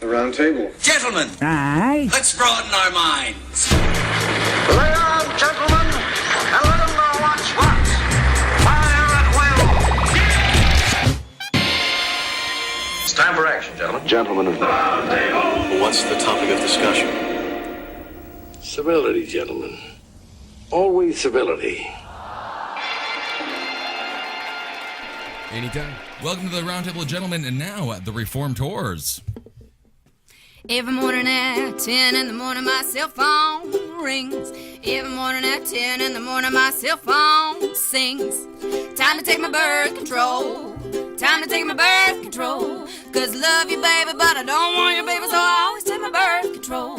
The round table. Gentlemen, Aye. let's broaden our minds. Lay on, gentlemen, and let them know what's what. Fire at will. It's time for action, gentlemen. Gentlemen of the round table. What's the topic of discussion? Civility, gentlemen. Always civility. Anytime. Welcome to the Roundtable of Gentlemen, and now the Reformed Whores. Every morning at 10 in the morning, my cell phone rings. Every morning at 10 in the morning, my cell phone sings. Time to take my birth control. Time to take my birth control. 'Cause love you, baby, but I don't want you, baby, so I always take my birth control.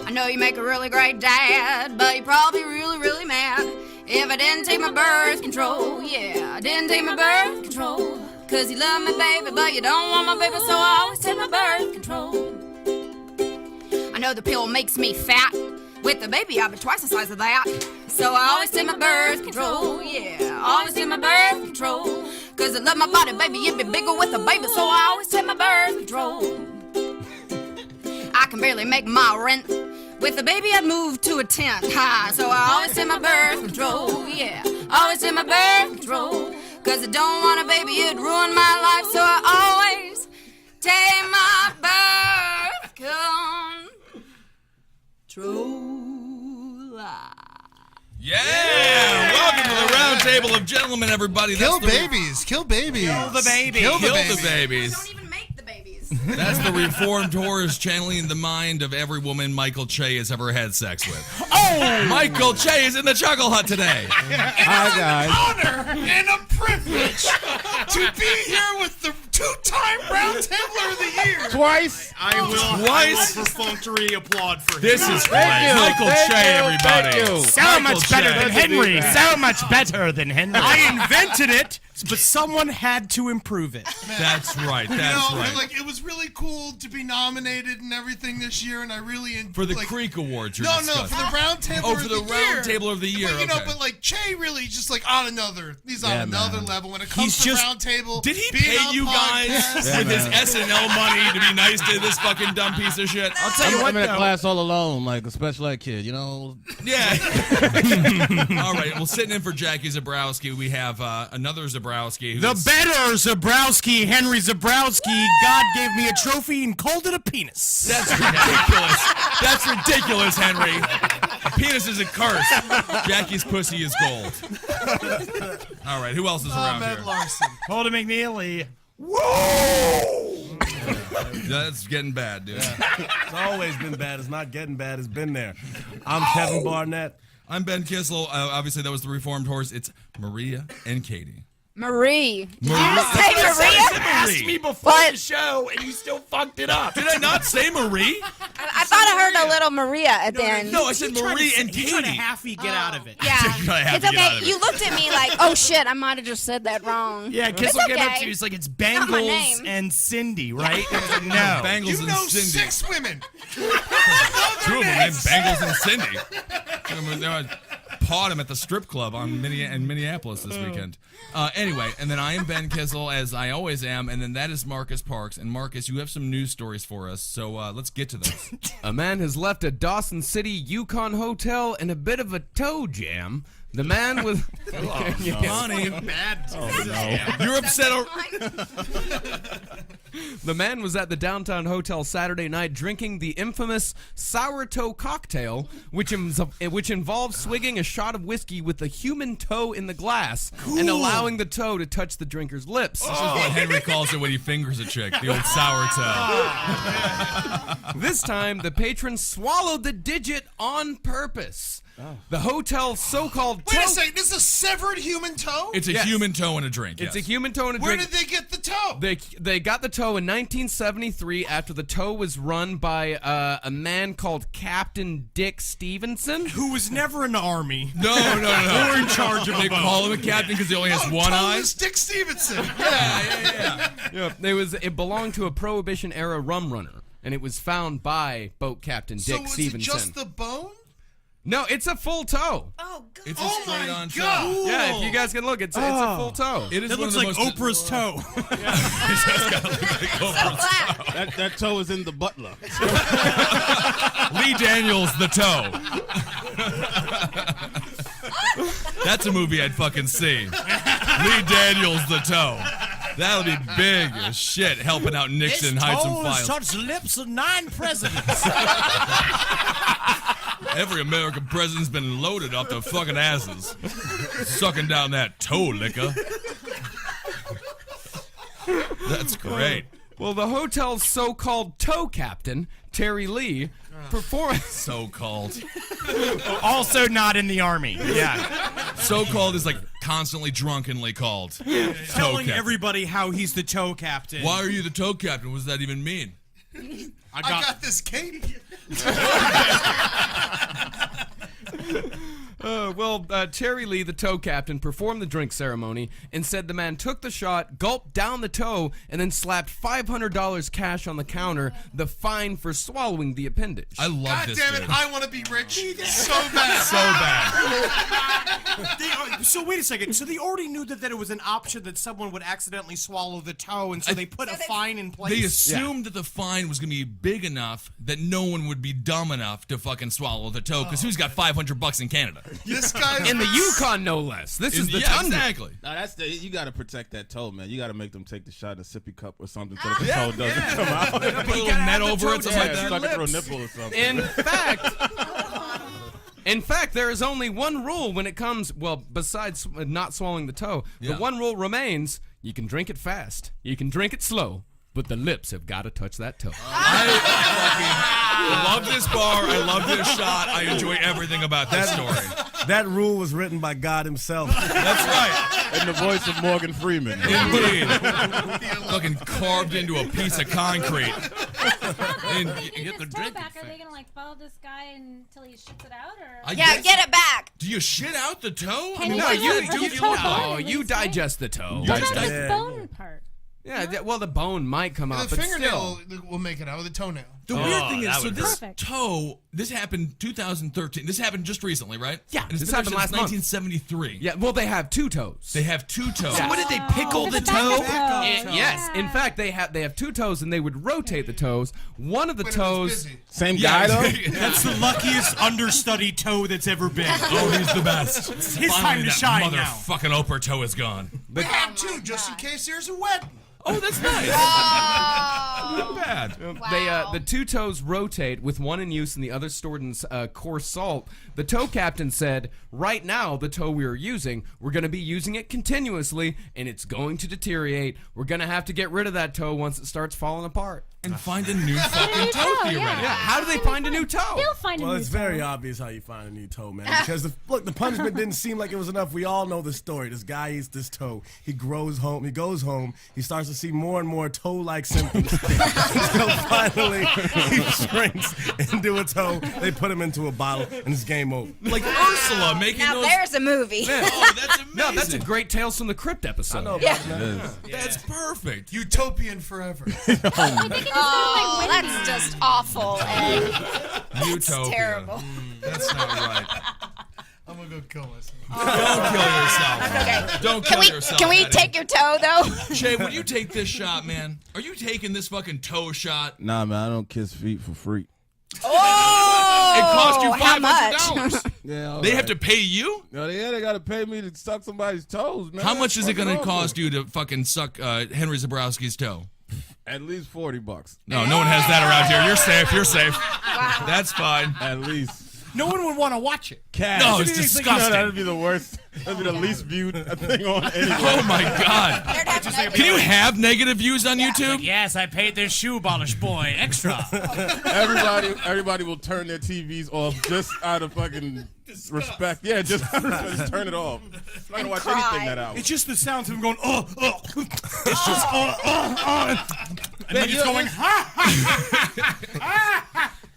I know you make a really great dad, but you're probably really, really mad if I didn't take my birth control. Yeah, I didn't take my birth control. 'Cause you love me, baby, but you don't want my baby, so I always take my birth control. I know the pill makes me fat. With the baby, I've been twice the size of that. So I always take my birth control. Yeah, I always take my birth control. 'Cause I love my body, baby, you'd be bigger with a baby, so I always take my birth control. I can barely make my rent. With the baby, I'd move to a tent. So I always take my birth control. Yeah, I always take my birth control. 'Cause I don't want a baby, it'd ruin my life. So I always take my birth control. Yeah! Welcome to the Roundtable of Gentlemen, everybody. Kill babies. Kill babies. Kill the babies. Kill the Kill babies. the babies. Don't even make the babies. That's the Reformed Whores channeling the mind of every woman Michael Che has ever had sex with. Oh! Michael Che is in the Chuckle Hut today. Hi, guys. Honor and a privilege to be here with the two-time Roundtabler of the Year. Twice. I will perfunctory applaud for him. This is great. Michael Che, everybody. So Michael much better Che. than Henry. So much better than Henry. I invented it, but someone had to improve it. That's right. That's right. Like, it was really cool to be nominated and everything this year, and I really For the Creek Awards, you're No, discussing. for the Roundtable Oh, for the Roundtable of the Year. But, Okay. but like Che really just like on another. He's on another level when it comes He's to just- Roundtable. Did he being pay on you guys podcasts. with his SNL money to be nice to this fucking dumb piece of shit? I'll tell you what, I'm in a though. class all alone, like a special ed kid, you know? Yeah. All right. Well, sitting in for Jackie Zebrowski, we have another Zebrowski. The better Zebrowski, Henry Zebrowski. God gave me a trophy and called it a penis. That's ridiculous. That's ridiculous, Henry. Penis is a curse. Jackie's pussy is gold. All right. Who else is around Ed here? Larson. Holden McNeely. That's getting bad, dude. It's always been bad. It's not getting bad. It's been there. I'm Kevin Barnett. I'm Ben Kissel. Obviously, that was the Reformed Horse. It's Maria and Katie. Marie. Did you Marie. just say Maria? Asked me before the show, and you still fucked it up. Did I not say Marie? I thought I heard a little Maria at the end. No, I said Marie and You trying to Katie. halfy get out of it. Yeah, I have it's to get out okay. of it. You looked at me like, oh shit, I might have just said that wrong. Yeah, Kissel It's came up okay. to you. He's like, it's Not my Bengals name. and Cindy, right? I was like, no. Bangles You and know Cindy. 6 women. Two of them named Bangles and Cindy. They pawed him at the strip club in Minneapolis this weekend. Anyway, and then I am Ben Kissel, as I always am, and then that is Marcus Parks. And Marcus, you have some news stories for us, so let's get to those. A man has left a Dawson City Yukon hotel in a bit of a toe jam. The man was... Honey, Bad. you're upset. The man was at the downtown hotel Saturday night drinking the infamous sour toe cocktail, which involves swigging a shot of whiskey with a human toe in the glass and allowing the toe to touch the drinker's lips. This is what Henry calls it when he fingers a chick, the old sour toe. This time, the patron swallowed the digit on purpose. The hotel's so-called toe... Wait a second. This is a severed human toe? It's a human toe in a drink, It's yes. a human toe in a Where drink. did they get the toe? They got the toe in 1973 after the toe was run by a man called Captain Dick Stevenson. Who was never in the army. No. Or in charge of They a boat. call him a captain because he only has one eye. Toeless Dick Stevenson. Yeah. It belonged to a Prohibition-era rum runner, and it was found by boat captain Dick So was Stevenson. it just the bone? No, it's a full toe. Oh, God. It's a Oh straight my on toe. God. Yeah, if you guys can look, it's a full toe. It is It one looks of the like most Oprah's toe. It's just gotta look like Oprah's toe. That toe is in the butler. Lee Daniels, the toe. That's a movie I'd fucking see. Lee Daniels, the toe. That'll be big as shit, helping out Nixon hide some files. Touched lips of 9 presidents. Every American president's been loaded off their fucking asses, sucking down that toe liquor. That's great. Well, the hotel's so-called tow captain, Terry Lee, performed. So-called. Also not in the army. Yeah. So-called is like constantly drunkenly called. Toe Telling captain. everybody how he's the tow captain. Why are you the toe captain? What does that even mean? I got this cape. Terry Lee, the tow captain, performed the drink ceremony and said the man took the shot, gulped down the toe, and then slapped $500 cash on the counter, the fine for swallowing the appendage. I love God this damn it! dude. I want to be rich so bad. So bad. So wait a second. So they already knew that it was an option that someone would accidentally swallow the toe, and so they put a fine in place. They assumed that the fine was going to be big enough that no one would be dumb enough to fucking swallow the toe, because who's got $500 in Canada? This guy's in the Yukon, no less. This is the tundra. Exactly. No, you got to protect that toe, man. You got to make them take the shot in a sippy cup or something so that the toe doesn't come out. Put a little net over it, something like that. Stuck it through a nipple or something. In fact, there is only one rule when it comes, besides not swallowing the toe, the one rule remains: you can drink it fast, you can drink it slow, but the lips have got to touch that toe. I love this bar. I love this shot. I enjoy everything about this story. That rule was written by God himself. That's right. In the voice of Morgan Freeman. Indeed. Fucking carved into a piece of concrete. And you get the drink. Back. Are they gonna like follow this guy until he shits it out, or? Yeah, get it back. Do you shit out the toe? Can No, you you digest the toe. What about the bone part? Yeah, the bone might come out, The but fingernail still. will make it out with the toenail. The weird thing is, so this Perfect. toe, this happened 2013. This happened just recently, right? Yeah, and it's this been happened there since last month. 1973. Yeah, well, they have two toes. They have two toes. So what did they pickle the toe? Yes, in fact, they have two toes, and they would rotate the toes. One of the toes. Same guy, though? That's the luckiest understudy toe that's ever been. Oh, he's the best. It's his Finally, time to that shine now. motherfucking Oprah toe is gone. We have two just in case there's a wedding. Oh, that's nice. Not bad. The two toes rotate, with one in use and the other stored in coarse salt. The toe captain said, right now, the toe we are using, we're going to be using it continuously, and it's going to deteriorate. We're going to have to get rid of that toe once it starts falling apart. And find a new fucking toe, theoretically. Yeah, how do they find a new toe? They'll find a Well, new it's toe. very obvious how you find a new toe, man. Because the punishment didn't seem like it was enough. We all know the story. This guy eats this toe. He goes home. He starts to see more and more toe-like symptoms. Until finally he shrinks into a toe. They put him into a bottle, and it's game over. Like Ursula making Now those. there's a movie. Oh, that's amazing. No, that's a great Tales from the Crypt episode. I know, Yeah. That's perfect. Utopian forever. Oh, that's just awful. Ed. That's Utopia. terrible. That's not right. I'm gonna go kill myself. Don't kill yourself. Okay. Don't Can kill we yourself. can we Eddie. take your toe though? Shay, would you take this shot, man? Are you taking this fucking toe shot? Nah, man, I don't kiss feet for free. Oh, It cost you how much? $500. Yeah, They have to pay you? No, they got to pay me to suck somebody's toes, man. How much is it What's going to wrong cost with you to fucking suck Henry Zebrowski's toe? At least $40. No, no one has that around here. You're safe. You're safe. That's fine. At least. No one would want to watch it. Cash. No, it's disgusting. That'd be the worst. That'd be the least viewed thing on anything. Oh my God! Can you have negative views on YouTube? Yes, I paid this shoe polish boy extra. Everybody will turn their TVs off just out of fucking respect. Yeah, just turn it off. I'm not gonna watch anything that hour. It's just the sounds of him going, It's just, and then he's going,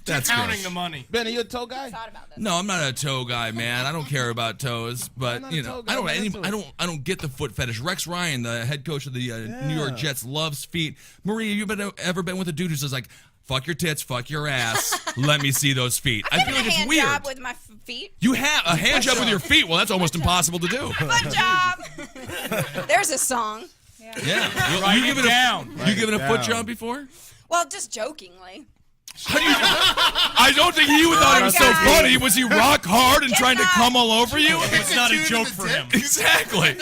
That's counting gross. the money. Ben, are you a toe guy? No, I'm not a toe guy, man. I don't care about toes, but you know, I don't get the foot fetish. Rex Ryan, the head coach of the New York Jets, loves feet. Maria, you ever been with a dude who says like, "Fuck your tits, fuck your ass, let me see those feet"? I feel like it's hand weird. job with my feet. You have a hand job with your feet? Well, that's almost impossible to do. Foot job. There's a song. Yeah. You give it down. You given a foot job before? Well, just jokingly. I don't think he thought it was so funny. Was he rock hard and trying to come all over you? It's not a joke for him. Exactly.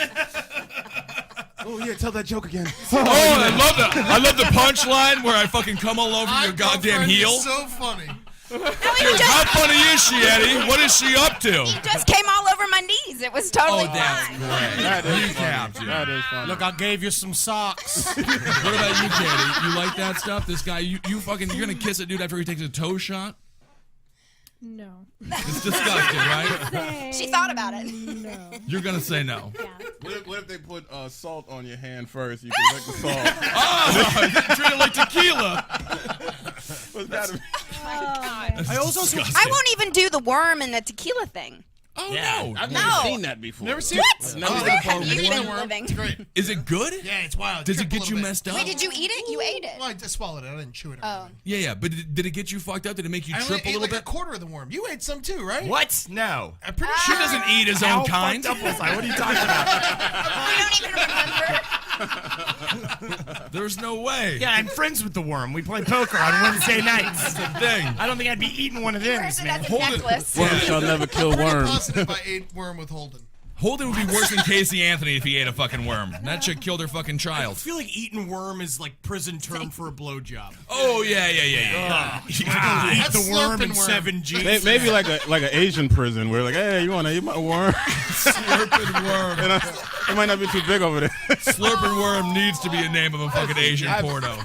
Oh yeah, tell that joke again. Oh, I love that. I love the punchline where I fucking come all over your goddamn heel. It's so funny. How funny is she, Eddie? What is she up to? He just came all over my knees. It was totally fine. That is funny. Look, I gave you some socks. What about you, Katie? You like that stuff? This guy, you're gonna kiss a dude after he takes a toe shot? No. It's disgusting, right? She thought about it. No. You're gonna say no. Yeah. What if they put salt on your hand first? You can lick the salt. Oh, treat it like tequila. What's that? I also I won't even do the worm and the tequila thing. Oh Yeah. no. I've never seen that before. Never seen What? Never Where have you been living? It's great. Is it good? Yeah, it's wild. Does it Trip a get you little bit. messed up? Wait, did you eat it? You ate it. Well, I just swallowed it. I didn't chew it. Oh. Yeah, but did it get you fucked up? Did it make you I trip only a ate little like bit? a quarter of the worm. You ate some too, right? What? No. I'm pretty She sure. doesn't eat his own kind. Fucked up was I? What are you talking about? You don't even remember? There's no way. Yeah, I'm friends with the worm. We play poker on Wednesday nights. That's the thing. I don't think I'd be eating one of them, Wears it man. as a necklace. Worm shall never kill Pretty worms. positive I ate worm with Holden. Holden would be worse than Casey Anthony if he ate a fucking worm. That chick killed her fucking I child. feel like eating worm is like prison term for a blowjob. Oh yeah. Eat That's the worm slurping and worm. 7G. Maybe like an Asian prison where like, hey, you want to eat my worm? Slurping worm. And it might not be too big over there. Slurping worm needs to be a name of a fucking Asian porno.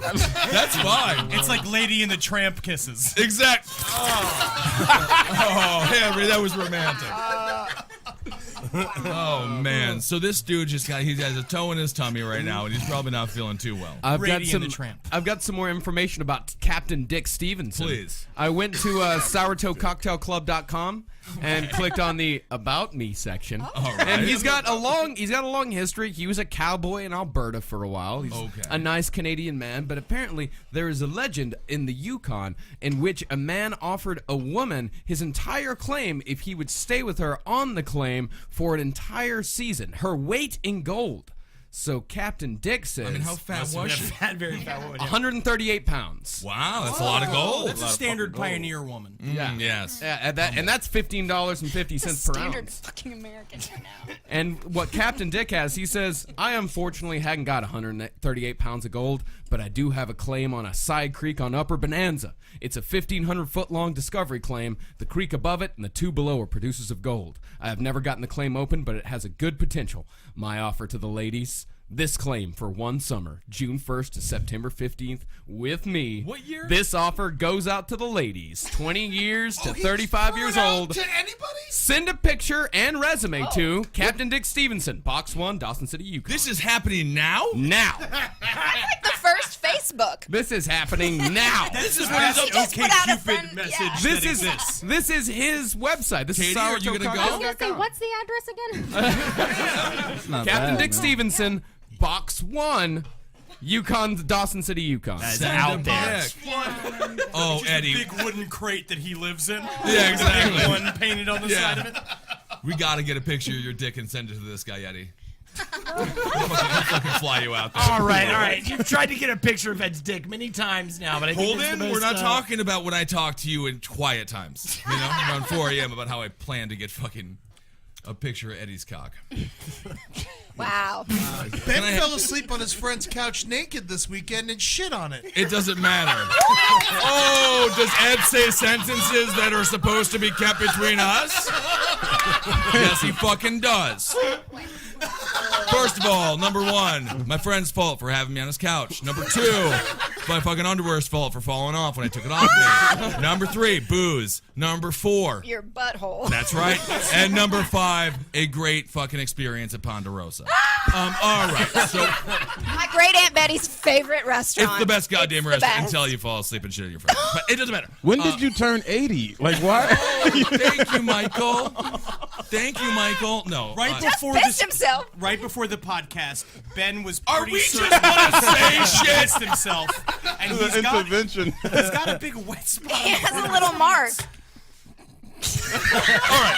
That's fine. It's like Lady and the Tramp kisses. Exact. Oh, Henry, that was romantic. Oh man, so this dude he has a toe in his tummy right now, and he's probably not feeling too well. I've Brady got and some. the Tramp. I've got some more information about Captain Dick Stevenson. Please. I went to sourtoecocktailclub.com and clicked on the About Me section. All right. And he's got a long history. He was a cowboy in Alberta for a while. He's Okay. a nice Canadian man, but apparently there is a legend in the Yukon in which a man offered a woman his entire claim if he would stay with her on the claim for an entire season, her weight in gold. So Captain Dick says, I mean, how fat was she? Very fat woman. 138 pounds. Wow, that's a lot of gold. That's a standard pioneer woman. Yes. Yeah, and that's $15.50 per Standard ounce. fucking American right now. And what Captain Dick has, he says, I unfortunately hadn't got 138 pounds of gold, but I do have a claim on a side creek on Upper Bonanza. It's a 1,500-foot-long discovery claim. The creek above it and the two below are producers of gold. I have never gotten the claim open, but it has a good potential. My offer to the ladies, this claim for one summer, June 1st to September 15th, with me. What year? This offer goes out to the ladies, 20 years to 35 years old. To anybody? Send a picture and resume to Captain Dick Stevenson, Box 1, Dawson City, Yukon. This is happening now? Now. That's like the first Facebook. This is happening now. This is what he's up- just put out a friend- message yeah. This that is exists. this is his website. This Katie, is are you gonna go? I was gonna say, what's the address again? Captain Dick Stevenson, Box 1, Yukon, Dawson City, Yukon. That's Send out him there. back. Oh, Eddie. Big wooden crate that he lives in. Yeah, exactly. Big one painted on the side of it. We gotta get a picture of your dick and send it to this guy, Eddie. He'll fucking fly you out there. All right. You've tried to get a picture of Ed's dick many times now, but I think it's the Holden, most, we're not talking about when I talk to you in quiet times. You know, around 4 a.m. about how I plan to get fucking a picture of Eddie's cock. Wow. Ben fell asleep on his friend's couch naked this weekend and shit on it. It doesn't matter. Oh, does Ed say sentences that are supposed to be kept between us? Yes, he fucking does. First of all, number one, my friend's fault for having me on his couch. Number two, my fucking underwear's fault for falling off when I took it off me. Number three, booze. Number four, Your butthole. that's right. And number five, a great fucking experience at Ponderosa. All right. So My great Aunt Betty's favorite restaurant. it's the best goddamn It's the restaurant best. until you fall asleep and shit on your friend. But it doesn't matter. When did you turn 80? Like, why? Thank you, Michael. Thank you, Michael. No. Right Just before pissed this, himself. right before the podcast, Ben was Are pretty we certain just gonna say he shit? pissed himself, and he's Intervention. got a big wet spot. He has a little mark. All right.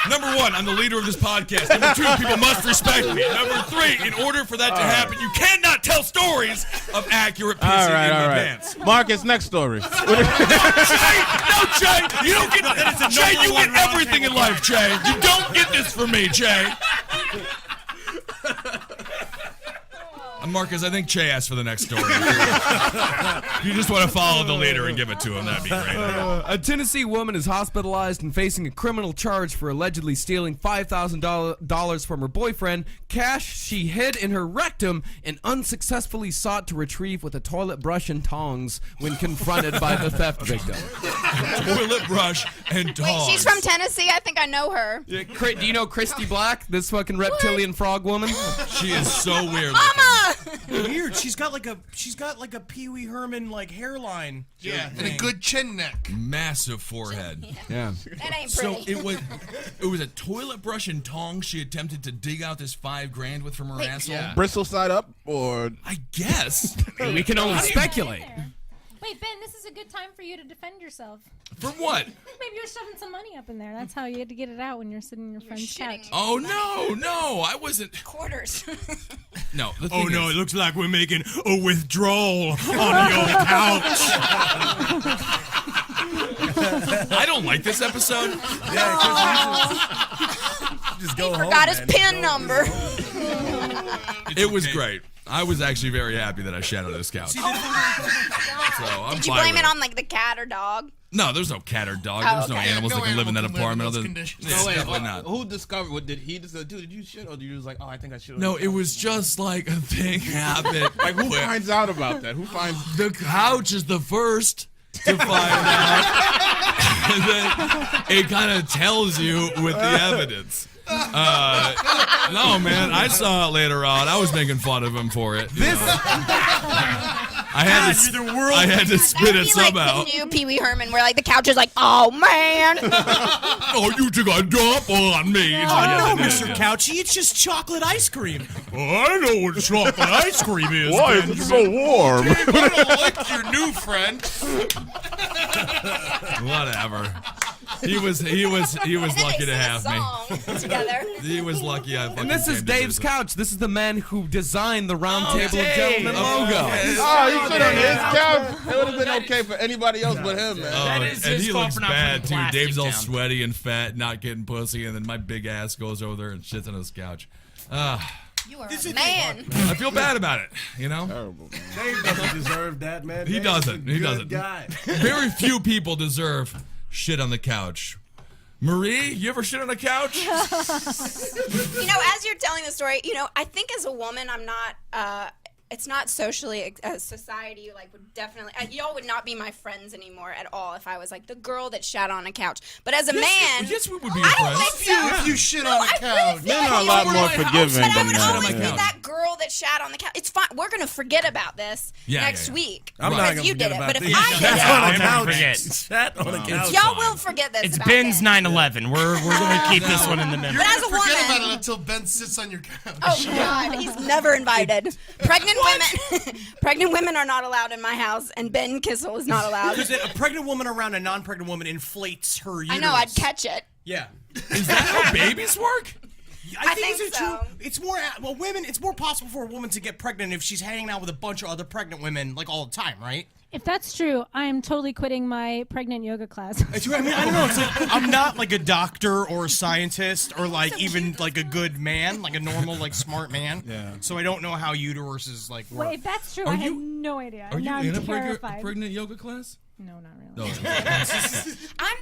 Number one, I'm the leader of this podcast. Number two, people must respect me. Number three, in order for that to happen, you cannot tell stories of accurate pissing in advance. Marcus, next story. No, Jay, you don't get Jay, you get everything in life, Jay. You don't get this from me, Jay. Marcus, I think Che asked for the next story. You just want to follow the leader and give it to him. That'd be great. A Tennessee woman is hospitalized and facing a criminal charge for allegedly stealing $5,000 from her boyfriend, cash she hid in her rectum and unsuccessfully sought to retrieve with a toilet brush and tongs when confronted by the theft victim. Toilet brush and tongs. Wait, she's from Tennessee? I think I know her. Yeah, do you know Christy Black, this fucking reptilian frog woman? She is so weird. Mama! Weird. She's got like a Pee Wee Herman like hairline. Yeah, and a good chin neck. Massive forehead. Yeah. That ain't So pretty. it was a toilet brush and tongs she attempted to dig out this $5,000 with from her asshole. Yeah. Bristle side up, or I guess. We can only speculate. Wait, Ben, this is a good time for you to defend yourself. For what? Maybe you're shoving some money up in there. That's how you had to get it out when you're sitting in your friend's couch. Oh no, I wasn't. Quarters. No. The thing Oh no, is, it looks like we're making a withdrawal on your couch. I don't like this episode. Just go home. Forgot his man. PIN number. It was great. I was actually very happy that I shat on this couch. So I'm Did you fine blame with it on like the cat or dog? No, there's no cat or dog. Oh, There's no okay. animals No that can live in that animal can live in apartment. those Other than conditions. yeah, no, wait, definitely not. who discovered? What did he just dude? Did you shit, or did you just like? Oh, I think I should. No, it was just like a thing happened. Like who finds out about that? Who finds? The couch is the first to find out, and then it kind of tells you with the evidence. No, man, I saw it later on. I was making fun of him for it. I had to spit it somehow. Like the new Pee Wee Herman, where like the couch is like, oh man. Oh, you took a dump on me. Oh no, Mr. Couchy, it's just chocolate ice cream. I know what chocolate ice cream is. Why is it so warm? I don't like your new friend. Whatever. He was lucky to have me. Together. He was lucky I fucking And this is came to Dave's visit. couch. This is the man who designed the Roundtable of Gentlemen logo. Oh, he shit on his couch. It would have been okay for anybody else but him, man. Oh, is and his he fault looks for not bad putting too. plastic Dave's all down. sweaty and fat, not getting pussy, and then my big ass goes over there and shits on his couch. You are a man. I feel bad about it, you know? Terrible, man. Dave doesn't deserve that, man. He Dave's doesn't. a He good doesn't. Guy. Very few people deserve shit on the couch. Marie, you ever shit on a couch? You know, as you're telling the story, you know, I think as a woman, I'm not. It's not socially, society like would definitely. Y'all would not be my friends anymore at all if I was like the girl that shat on a couch. But as a man, yes, we would be your I don't friends. think so. If you shit No, on a I really couch. feel Men like are a you lot were more my host, forgiving but I than would that. always be Yeah. that girl that shat on the couch. It's fine. We're gonna forget about this next week I'm not because gonna you forget did it. about But if this. I did Shat it, on a I'll never couch. forget. Shat on a couch. y'all will forget this. It's about Ben's this. 9/11. We're gonna keep this one in the memory. But as a Forget about it woman, until Ben sits on your couch. oh God, he's never invited. Pregnant women are not allowed in my house, and Ben Kissel is not allowed. Because a pregnant woman around a non-pregnant woman inflates her uterus. I know, I'd catch it. Yeah. Is that how babies work? I think it's so. true. It's more women. It's more possible for a woman to get pregnant if she's hanging out with a bunch of other pregnant women like all the time, right? If that's true, I am totally quitting my pregnant yoga class. I mean, I don't know. It's like, I'm not like a doctor or a scientist or like even like a good man, like a normal like smart man. Yeah. So I don't know how uteruses like work. Wait, if that's true, Are I had you- no idea. Are you now in I'm a terrified. pregnant yoga class? No, not really. No. I'm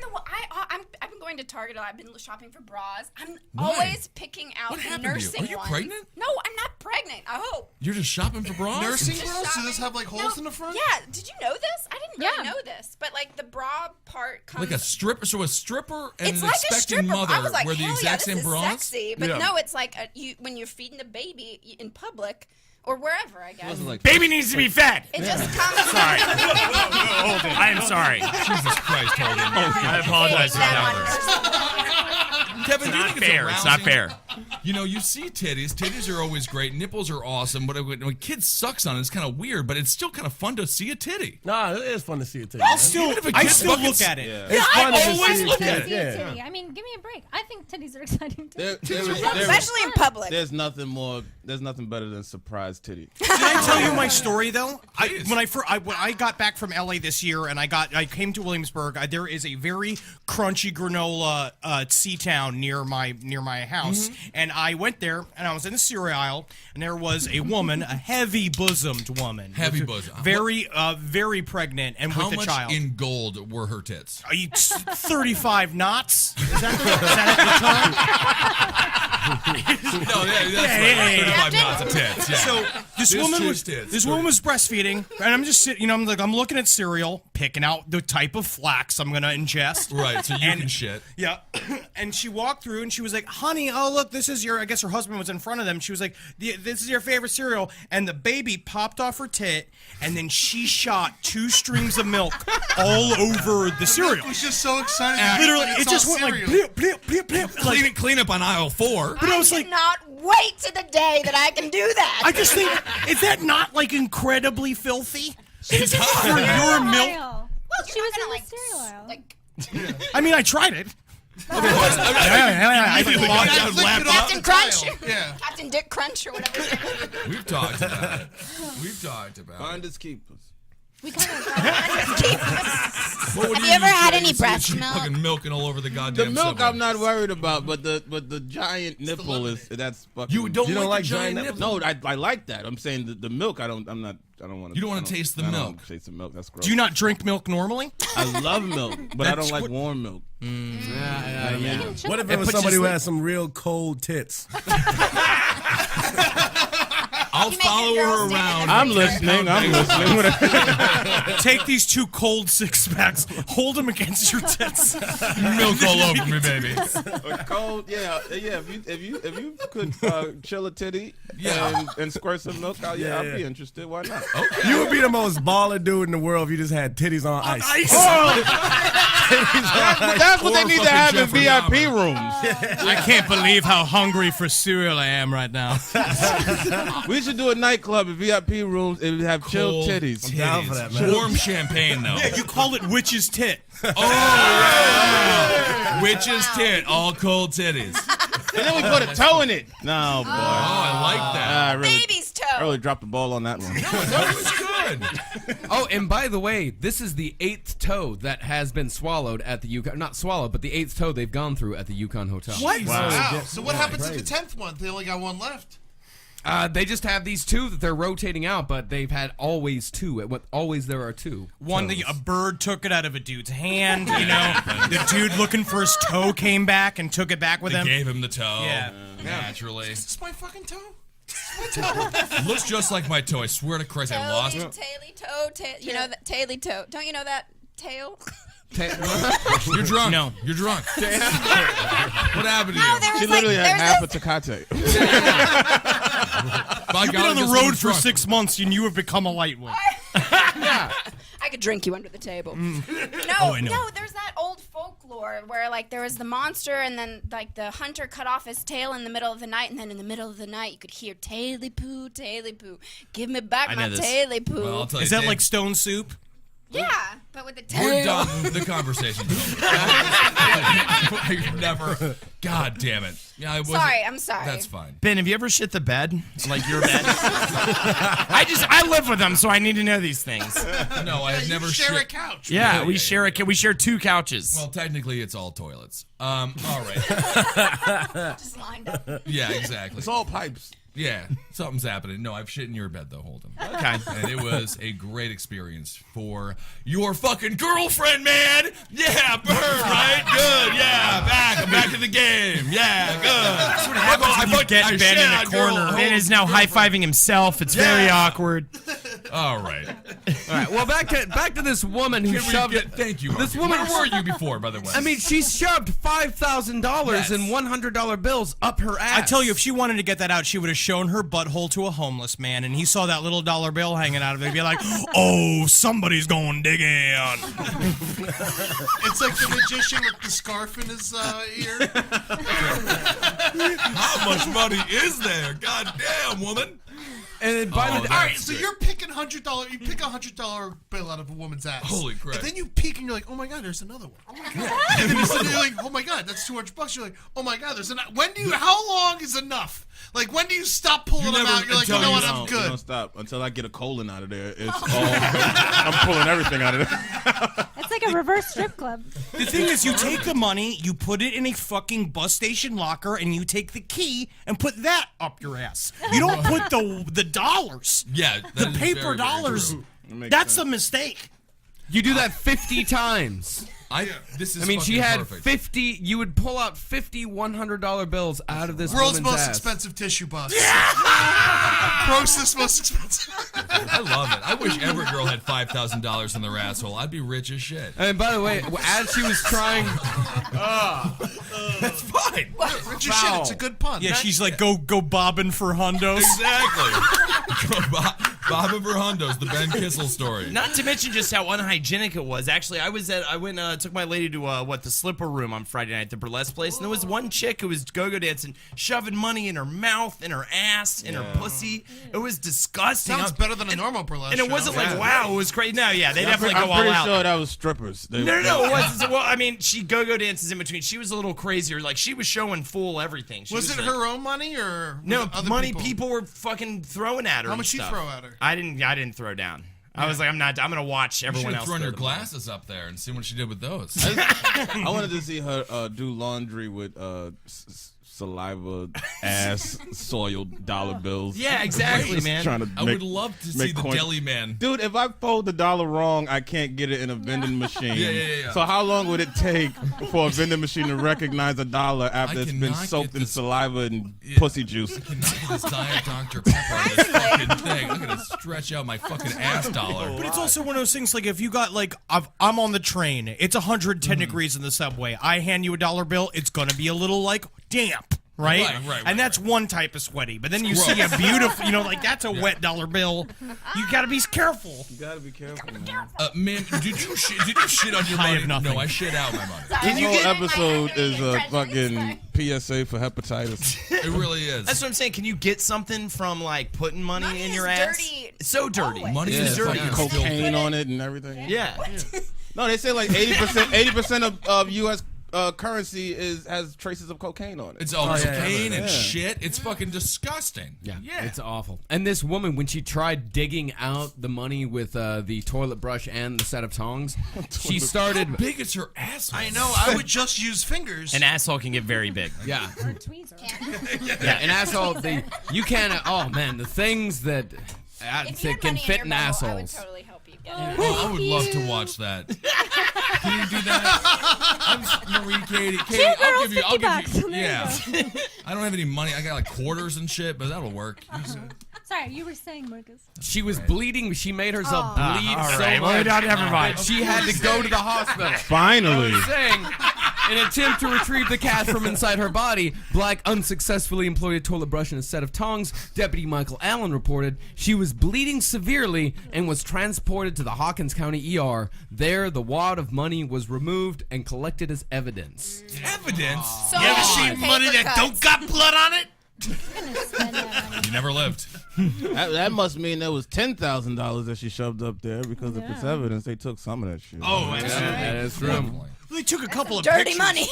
the one. I've been going to Target a lot. I've been shopping for bras. I'm always picking out What the happened to you? nursing Are you ones. pregnant? No, I'm not pregnant. I hope. You're just shopping for bras? Nursing Just bras? Do shopping. those have like holes in the front? Yeah. Did you know this? I didn't really Yeah. know this, but like the bra part comes. Like a stripper? So a stripper and It's an like a expecting stripper. mother I was like, wear the hell exact yeah, same this is bras? sexy. But Yeah. no, it's like when you're feeding the baby in public or wherever, I guess. Baby needs to be fed. It just comes. Sorry. I am sorry. Jesus Christ, Holden. I apologize for that. Kevin, do you Not think fair. it's It's not arousing? fair. You know, you see titties. Titties are always great. Nipples are awesome. But when a kid sucks on it, it's kind of weird. But it's still kind of fun to see a titty. Nah, it is fun to see a titty. I still look at it. Yeah. It's fun to always see a look at titty. it. Yeah. Titty. I mean, give me a break. I think titties are exciting too. Especially in public. There's nothing better than surprise titty. Did I tell you my story though? When I got back from LA this year and I came to Williamsburg, there is a very crunchy granola C-town near my house, and I went there and I was in the cereal aisle, and there was a woman, a heavy-bosomed woman, very pregnant and with a child. How much in gold were her tits? 35 knots. Is that No, that's 35 knots of tits. Yeah. So this woman was breastfeeding, and I'm just sitting. I'm looking at cereal, picking out the type of flax I'm gonna ingest. Right, so you can shit. Yeah, and she walked through, and she was like, "Honey, oh look, this is your." I guess her husband was in front of them. She was like, "This is your favorite cereal," and the baby popped off her tit, and then she shot 2 streams of milk all over the cereal. I was just so excited. Literally, it just went like blip, blip, blip, blip. Clean up on aisle 4. But I was like, cannot wait to the day that I can do that. I just think, is that not like incredibly filthy? She's for your milk. Well, She was in the cereal aisle. I mean, I tried it. Captain Crunch. Yeah. Captain Dick Crunch or whatever. We've talked about it. Finders keepers. We kind of Have you ever had any breast milk? Fucking milking all over the goddamn The milk subway. I'm not worried about, but the giant nipple that's fucking. You don't like giant nipple? No, I like that. I'm saying the milk. I don't want to. You don't want to taste the milk. I don't taste the milk. That's gross. Do you not drink milk normally? I love milk, but I don't like warm milk. What if it was somebody who has some real cold tits? I'll follow her around. I'm listening. Take these 2 cold 6-packs, hold them against your tits. Milk all over me, baby. Cold, yeah. If you could chill a titty and squirt some milk out, I'd be interested. Why not? Okay. You would be the most baller dude in the world if you just had titties on ice. That's what they need to have in VIP rooms. I can't believe how hungry for cereal I am right now. We should do a nightclub in VIP rooms and have chilled titties. I'm down for that, man. Warm champagne, though. Yeah, you call it witch's tit. Oh, yeah. Witch's tit, all cold titties. And then we put a toe in it. No, boy. Oh, I like that. Baby's toe. I really dropped the ball on that one. That was good. Oh, and by the way, this is the 8th toe that has been swallowed at the Yukon. Not swallowed, but the 8th toe they've gone through at the Yukon Hotel. What? Wow. So what happens to the 10th one? They only got one left. They just have these 2 that they're rotating out, but they've had always 2. Always there are 2. One, a bird took it out of a dude's hand. The dude looking for his toe came back and took it back with him. Gave him the toe. Yeah. Naturally. Is this my fucking toe? Looks just like my toe. I swear to Christ, I lost it. Taily toe. You know that taily toe. Don't you know that tail? You're drunk. No. You're drunk. What happened to you? She literally had half a Tecate. You've been on the road for 6 months and you have become a lightweight. I could drink you under the table. No, there's that old folklore where there was the monster and then the hunter cut off his tail in the middle of the night, and then in the middle of the night you could hear taily poo, give me back my taily poo. Well, I'll tell you, Is that Dave, like stone soup? Yeah, but with the tail. we're done with the conversation. I never. God damn it. Yeah, I'm sorry. That's fine. Ben, have you ever shit the bed? Like your bed? I live with them, so I need to know these things. No, I have never share a shit. couch. Yeah, we share 2 couches. Well, technically, it's all toilets. All right. Just lined up. Yeah, exactly. It's all pipes. Yeah, something's happening. No, I've shit in your bed, though, Holden. Okay. And it was a great experience for your fucking girlfriend, man. Yeah, bird, right? Good. Yeah, I'm back in the game. Yeah, good. That's what happens when you get Ben in the corner. Ben is now high-fiving himself. It's very awkward. All right. All right. Well, back to this woman who shoved it. Thank you. This Archie. woman. Where were you before, by the way? I mean, she shoved $5,000 in $100 bills up her ass. I tell you, if she wanted to get that out, she would have shown her butthole to a homeless man, and he saw that little dollar bill hanging out of it. He'd be like, "Oh, somebody's going digging." It's like the magician with the scarf in his ear. How much money is there? God damn, woman. And then by All right, so you're picking $100. You pick a $100 bill out of a woman's ass. Holy crap. And then you peek and you're like, oh my God, there's another one. Oh my God. And then you're like, oh my God, that's $200. You're like, oh my God, there's enough. How long is enough? Like, when do you stop pulling them out? You're like, you know what, I'm good. Don't stop until I get a colon out of there. It's all. I'm pulling everything out of there. It's like a reverse strip club. The thing is, you take the money, you put it in a fucking bus station locker, and you take the key and put that up your ass. You don't put the dollars. Yeah, the paper dollars. That's a mistake. You do that 50 times. This is. I mean, she had perfect. 50. You would pull out 50 $100 bills out of this World's woman's most ass. expensive tissue box. Yeah! Grossest, most expensive. I love it. I wish every girl had $5,000 in their asshole. I'd be rich as shit. And by the way, as she was trying, That's fine. Rich as shit. It's a good pun. Yeah, she's like, go bobbing for hundos. Exactly. Bob and Verhundo's the Ben Kissel story. Not to mention just how unhygienic it was. Actually, I took my lady to the slipper room on Friday night, the burlesque place, and there was one chick who was go-go dancing, shoving money in her mouth, in her ass, in her pussy. It was disgusting. Sounds better than a normal burlesque. And it wasn't like, wow, it was crazy. No, yeah, they definitely go all I'm out. pretty sure that was strippers. No, it wasn't. Well, I mean, she go-go dances in between. She was a little crazier. Like, she was showing full everything. Was it like, her own money or no other money? People Were fucking throwing at her. How and much she stuff. throw at her? I didn't throw down. I was like, I'm gonna watch everyone You should else. have thrown throw your them. glasses up there and see what she did with those. I wanted to see her do laundry with saliva, ass, soiled dollar bills. Yeah, exactly, man. I would love to see the deli man. Dude, if I fold the dollar wrong, I can't get it in a vending machine. Yeah. So how long would it take for a vending machine to recognize a dollar after it's been soaked in saliva and pussy juice? I cannot get this Diet Dr. Pepper on this fucking thing. I'm gonna stretch out my fucking ass dollar. But it's also one of those things, like, if you got, like, I'm on the train, it's 110 degrees in the subway, I hand you a dollar bill, it's gonna be a little, like, damp. Right? And that's one type of sweaty. But then you see a beautiful, like, that's a wet dollar bill. You gotta be careful. You gotta be careful, man. Man, did you shit on your money? I have nothing. No, I shit out my money. This whole episode is a fucking PSA for hepatitis. It really is. That's what I'm saying. Can you get something from, like, putting money in your ass? Dirty. It's so dirty. Money is dirty. Fucking cocaine on it and everything. Yeah. No, they say like 80% of U.S. Currency has traces of cocaine on it. It's all cocaine and shit. It's fucking disgusting. Yeah, it's awful. And this woman, when she tried digging out the money with the toilet brush and the set of tongs, she started. How big is her asshole? I know. I would just use fingers. An asshole can get very big. Yeah. Or a tweezer. Yeah, an asshole. You can't. Oh man, the things that If you had can money in fit your in bubble, I would assholes. totally help you get Oh, it. Oh, I would love to watch that. Can you do that? Marie, Katie, I'll give you. $2 $50. There you Yeah. go. I don't have any money. I got like quarters and shit, but that'll work. Sorry, you were saying, Marcus. She was bleeding. She made herself bleed all so right. much. Well, never mind. that She had to go to the hospital. Finally. I was saying, in an attempt to retrieve the cat from inside her body, Black unsuccessfully employed a toilet brush and a set of tongs. Deputy Michael Allen reported she was bleeding severely and was transported to the Hawkins County ER. There, the wad of money was removed and collected as evidence. Evidence? So You ever seen money that don't got blood on it? You never lived. That must mean there was $10,000 that she shoved up there because if it's evidence, they took some of that shit. Oh, absolutely. That is true. They took a couple of Dirty pictures. money.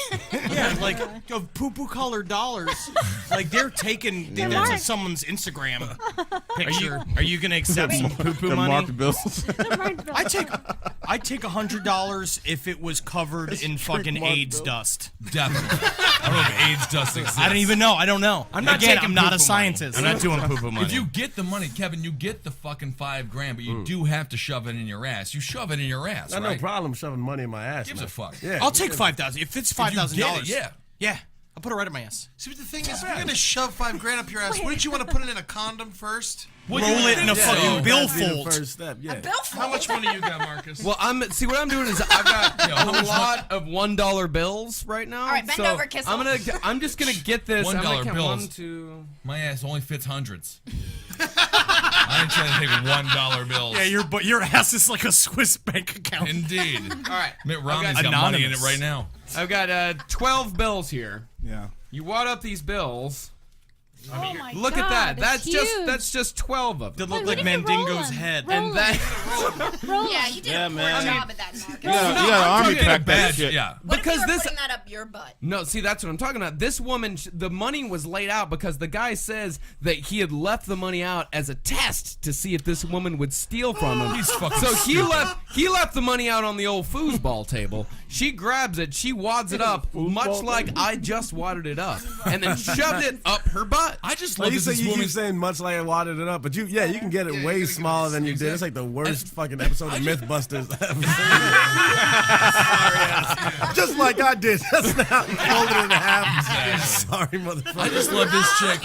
Yeah, like of poo-poo colored dollars. Like they're taking that's marked. someone's Instagram picture. Are you gonna accept some poo-poo The money? marked bills. I take $100 if it was covered in fucking AIDS dust. Definitely. I don't know if AIDS does exist. I don't even know. I don't know. I'm not Again, taking I'm not a poo-poo scientist. Money. I'm not doing poo-poo money. If you get the money, Kevin, you get the fucking $5,000, but you do have to shove it in your ass. You shove it in your ass, Got right? no problem shoving money in my ass. Gives man. a fuck. Yeah. I'll take $5,000 if it's If you $5,000. get it, yeah. Yeah. I'll put it right at my ass. See, but the thing is, if you're gonna shove $5,000 up your ass, wouldn't you want to put it in a condom first? Roll it in a fucking billfold. First step, yeah. How much money you got, Marcus? Well, what I'm doing is I've got a lot of $1 bills right now. All right, bend over, Kissel. I'm just gonna get this. $1 I'm gonna count bills. 1, 2. My ass only fits hundreds. I ain't trying to take $1 bills. Yeah, your ass is like a Swiss bank account. Indeed. All right. Mitt Romney's got money in it right now. I've got 12 bills here. Yeah. You wad up these bills. Oh my Look God, at that. it's That's just 12 of They them. look like Mandingo's head. And that. Yeah, you did a poor job at that, Marcus. You got an army pack that shit. Yeah. What if you Because were this. putting that up your butt? No, see, that's what I'm talking about. This woman, the money was laid out because the guy says that he had left the money out as a test to see if this woman would steal from him. He's fucking So stupid. he left the money out on the old foosball table. She grabs it, she wads it up, much like I just wadded it up, and then shoved it up her butt. I just Like love you this say, you woman. keep saying much like I wadded it up, but you can get it way smaller than you did. It's like the worst fucking episode of MythBusters ever. Just like I did just now. Folded it in half. Sorry, motherfucker. I just love this chick.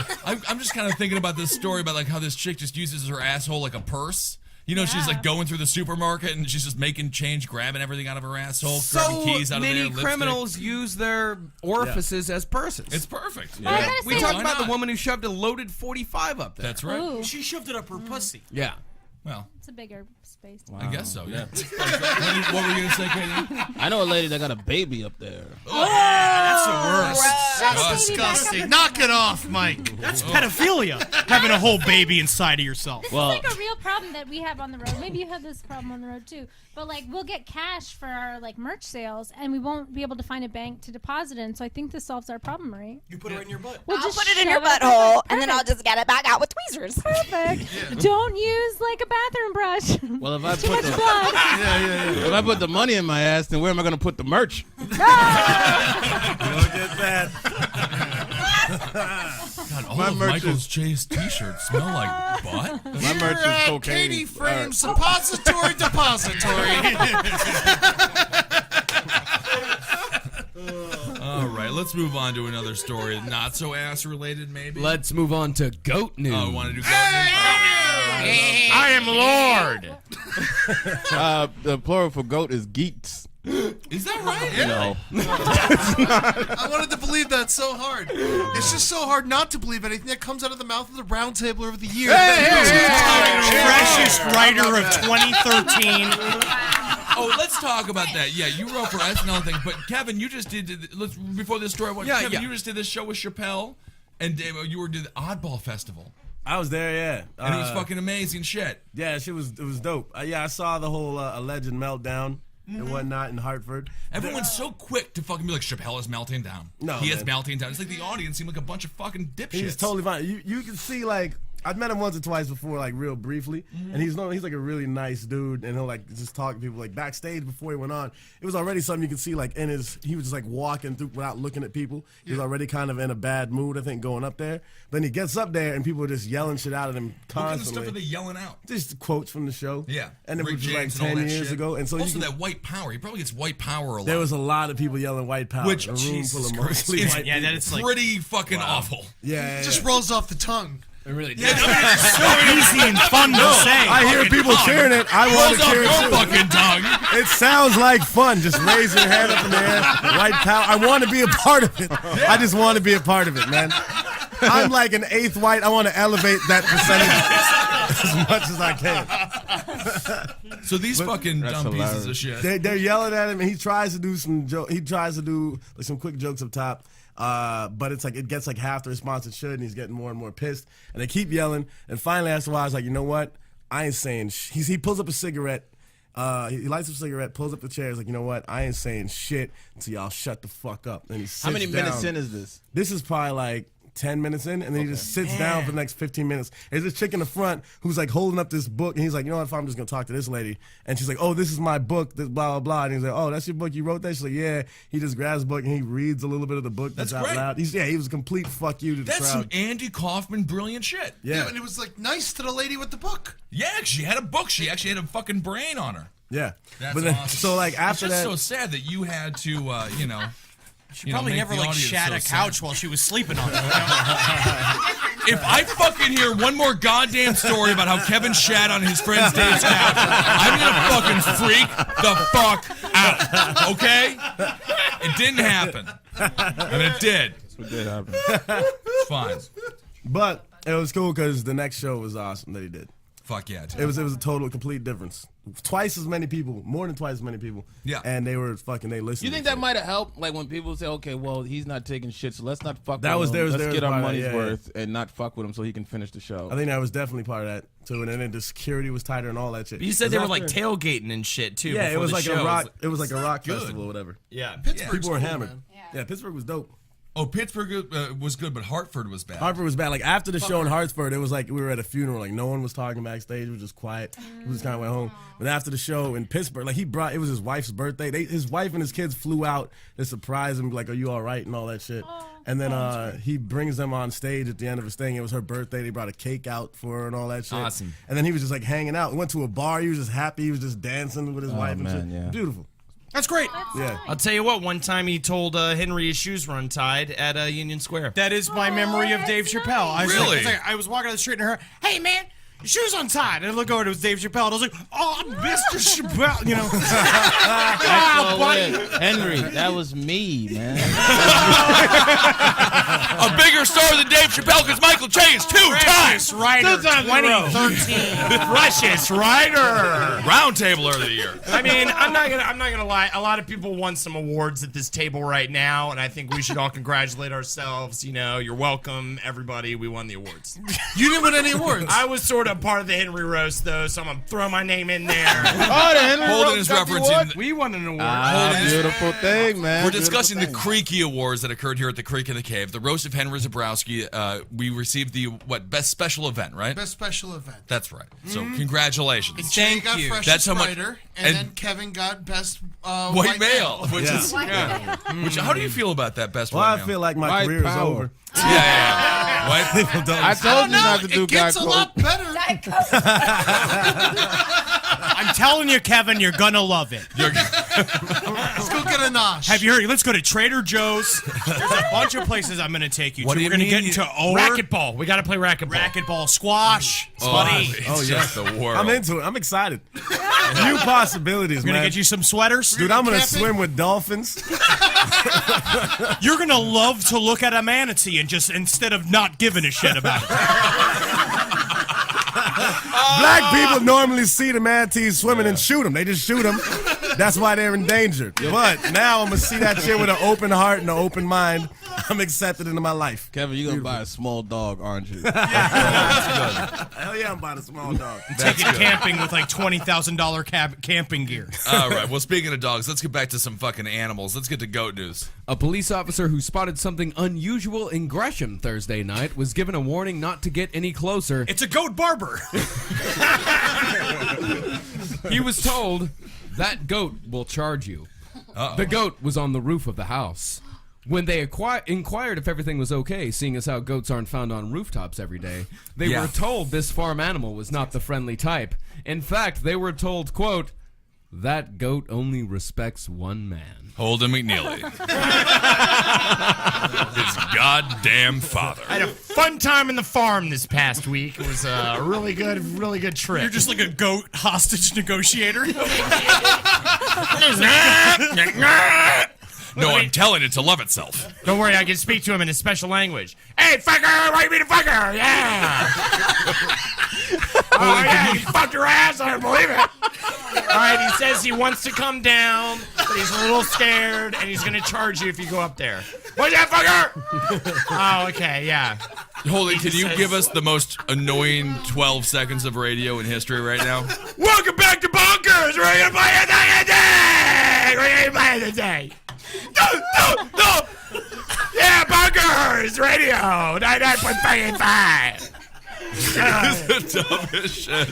I'm just kind of thinking about this story about like how this chick just uses her asshole like a purse. You know, she's like going through the supermarket and she's just making change, grabbing everything out of her asshole, grabbing keys out of there. Many criminals use their orifices as purses. It's perfect. Yeah. We talked about the woman who shoved a loaded 45 up there. That's right. Ooh. She shoved it up her pussy. Yeah. Well, It's a bigger space. I guess so, yeah. What were you going to say, Katie? I know a lady that got a baby up there. That's the worst. That's disgusting. Knock it off, Mike. That's pedophilia. Having a whole baby inside of yourself. This is like a real problem that we have on the road. Maybe you have this problem on the road too. But like we'll get cash for our like merch sales, and we won't be able to find a bank to deposit in. So I think this solves our problem, right? You put it right in your butt. We'll I'll just put it in your shove butthole, and then I'll just get it back out with tweezers. Perfect. Don't use like a bathroom brush. Well, if I Too put much the blood. if I put the money in my ass, then where am I gonna put the merch? Look at that. God, all My of merch Michael's Chase t-shirts smell like butt. My merch is cocaine. Katie Frame Suppository Depository. All right, let's move on to another story. Not so ass-related, maybe? Let's move on to goat news. Oh, want to do goat news? I am Lord. The plural for goat is geets. Is that right? No. I wanted to believe that so hard. It's just so hard not to believe anything that comes out of the mouth of the Roundtable over the years. Freshest writer of 2013. Oh, let's talk about that. Yeah, you wrote for SNL things, but Kevin, you just did. Let's before this story. Kevin, you just did this show with Chappelle, and you were did the Oddball Festival. I was there, yeah. And it was fucking amazing shit. Yeah, it was dope. Yeah, I saw the whole alleged meltdown and whatnot in Hartford. Everyone's so quick to fucking be like, Chappelle is melting down. No, he is man. melting down. It's like the audience seemed like a bunch of fucking dipshits. He's totally fine. You can see, like, I've met him once or twice before, like, real briefly, and he's like a really nice dude, and he'll like just talk to people like backstage before he went on. It was already something you could see, like, he was just like walking through without looking at people. He was already kind of in a bad mood, I think, going up there. Then he gets up there and people are just yelling shit out of him What kind of constantly. stuff are they yelling out? Just quotes from the show. Yeah, and it Rick was like James and all 10 that years shit. ago, and so Also you can, that white power. He probably gets white power a lot. there was a lot of people yelling white power. Which, a room Jesus full of Christ. mostly It's- white yeah, people. that it's like pretty fucking awful. Yeah, It just rolls off the tongue. It really Yeah, it's so easy and fun to say. I hear people cheering it. I want to cheer it your too. fucking tongue. It sounds like fun. Just raise your hand up in the air. White power. I want to be a part of it. I just want to be a part of it, man. I'm like an eighth white. I want to elevate that percentage as much as I can. So these fucking dumb pieces of shit. They're yelling at him, and he tries to do some He tries to do like some quick jokes up top. But it's like it gets like half the response it should, and he's getting more and more pissed. And they keep yelling, and finally after a while, I was like, you know what? I ain't saying. He pulls up a cigarette. He lights a cigarette, pulls up the chair. He's like, you know what? I ain't saying shit until y'all shut the fuck up. And he sits How many minutes down. in is this? This is probably like 10 minutes in, and then he just sits down for the next 15 minutes. There's this chick in the front who's like holding up this book, and he's like, you know what, if I'm just gonna talk to this lady. And she's like, oh, this is my book, this blah, blah, blah. And he's like, oh, that's your book, you wrote that? She's like, yeah. He just grabs the book, and he reads a little bit of the book that's out great. loud. He was a complete fuck you to the That's some crowd. Andy Kaufman brilliant shit. Yeah. And it was like nice to the lady with the book. Yeah, she had a book. She actually had a fucking brain on her. Yeah. That's But then, awesome. so like after it's just that, so sad that you had to, She probably never like shat a couch while she was sleeping on it. If I fucking hear one more goddamn story about how Kevin shat on his friend's Dave's couch, I'm gonna fucking freak the fuck out. Okay? It didn't happen. I mean, it did. What did happen? It's fine. But it was cool because the next show was awesome that he did. Fuck yeah, dude. It was a total complete difference. Twice as many people, more than twice as many people. Yeah. And they listened. You think that might have helped? Like when people say, okay, well, he's not taking shit, so let's not fuck That with was him. there was Let's there get was our part of money's that, yeah, worth and not fuck with him so he can finish the show. I think that was definitely part of that too. And then the security was tighter and all that shit. But you said they were like tailgating and shit too. Yeah, it was before like the a show. rock. It was like a rock Good. festival or whatever. Yeah, People were cool, hammered. man. Yeah, Pittsburgh was dope. Oh, Pittsburgh was good, but Hartford was bad. Hartford was bad. Like after the show in Hartford, it was like we were at a funeral. Like no one was talking backstage. It was just quiet. We just kind of went home. But after the show in Pittsburgh, like it was his wife's birthday. His wife and his kids flew out to surprise him. Like, are you all right and all that shit. And then he brings them on stage at the end of his thing. It was her birthday. They brought a cake out for her and all that shit. Awesome. And then he was just like hanging out. We went to a bar. He was just happy. He was just dancing with his wife and shit. Yeah. Beautiful. That's great. Yeah. I'll tell you what. One time he told Henry his shoes were untied at Union Square. That is my memory of Dave Chappelle. I was Really? I was walking down the street and her, hey man, your shoes untied. And I look over, it was Dave Chappelle. And I was like, oh, Mr. Chappelle, you know. Henry, that was me, man. A bigger star than Dave Chappelle because Michael Che is two times. Ryder 2013. Precious Ryder. Roundtable of the year. I mean, I'm not gonna lie. A lot of people won some awards at this table right now, and I think we should all congratulate ourselves. You know, you're welcome, everybody. We won the awards. You didn't win any awards. I was sort of part of the Henry roast, though, so I'm gonna throw my name in there. Oh, the Henry Holden Road is got the referencing. award? We won an award. Beautiful thing, man. We're discussing the Beautiful thing. Creaky Awards that occurred here at the Creek in the Cave. The roast of Henry Zebrowski. We received the best special event, right? Best special event. That's right. So congratulations. Jay got you. freshest That's how much- writer, and- and then Kevin got best White male, which Yeah. is which. How do you feel about that best Well, white I male? feel like my White career is power. over. Yeah. White People don't. I told you not to do it gets Guy a Code. lot better. I'm telling you, Kevin, you're gonna love it. Let's go get a nosh. Have you heard? Let's go to Trader Joe's. There's a bunch of places I'm gonna take you What to. do you We're gonna mean get you- into Racquetball. We gotta play racquetball. racquetball, squash. It's just the world. I'm into it. I'm excited. New possibilities, We're gonna man. get you some sweaters. Dude, I'm gonna Camping? swim with dolphins. You're gonna love to look at a manatee and just instead of not giving a shit about it. Black people normally see the manatees swimming and shoot them. They just shoot them. That's why they're endangered. But now I'm gonna see that shit with an open heart and an open mind. I'm accepted into my life. Kevin, you're going to buy a small dog, aren't you? Hell yeah, I'm buying a small dog. Taking camping with like $20,000 camping gear. All right. Well, speaking of dogs, let's get back to some fucking animals. Let's get to goat news. A police officer who spotted something unusual in Gresham Thursday night was given a warning not to get any closer. It's a goat barber. He was told, that goat will charge you. The goat was on the roof of the house. When they inquired if everything was okay, seeing as how goats aren't found on rooftops every day, they were told this farm animal was not the friendly type. In fact, they were told, quote, that goat only respects one man. Holden McNeely. His goddamn father. I had a fun time in the farm this past week. It was a really good trip. You're just like a goat hostage negotiator. No, I'm telling it to love itself. Don't worry, I can speak to him in a special language. Hey, fucker! Why you mean fucker? Yeah! Oh, yeah, you fucked your ass, I don't believe it. All right, he says he wants to come down, but he's a little scared, and he's going to charge you if you go up there. What's that, fucker? Oh, okay, yeah. Holden, can you give us the most annoying 12 seconds of radio in history right now? Welcome back to Bonkers! We're going to play a thing today! We're going to play today! No! Yeah, Bonkers! Radio! 99.5! This is the dumbest shit.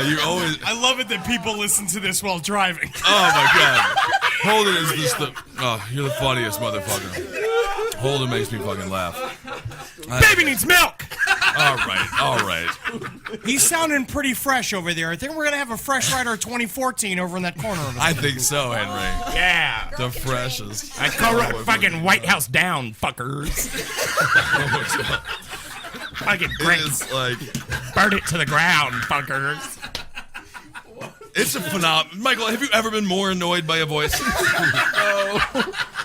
You always. I love it that people listen to this while driving. Oh my god. Holden is just the. Oh, you're the funniest motherfucker. Holden makes me fucking laugh. Baby needs milk! All right. He's sounding pretty fresh over there. I think we're gonna have a Fresh Rider 2014 over in that corner over there. I think so, Henry. Yeah. The freshest. I call it fucking White House down, fuckers. Fucking great. It's like burn it to the ground, fuckers. It's a phenomenon. Michael, have you ever been more annoyed by a voice?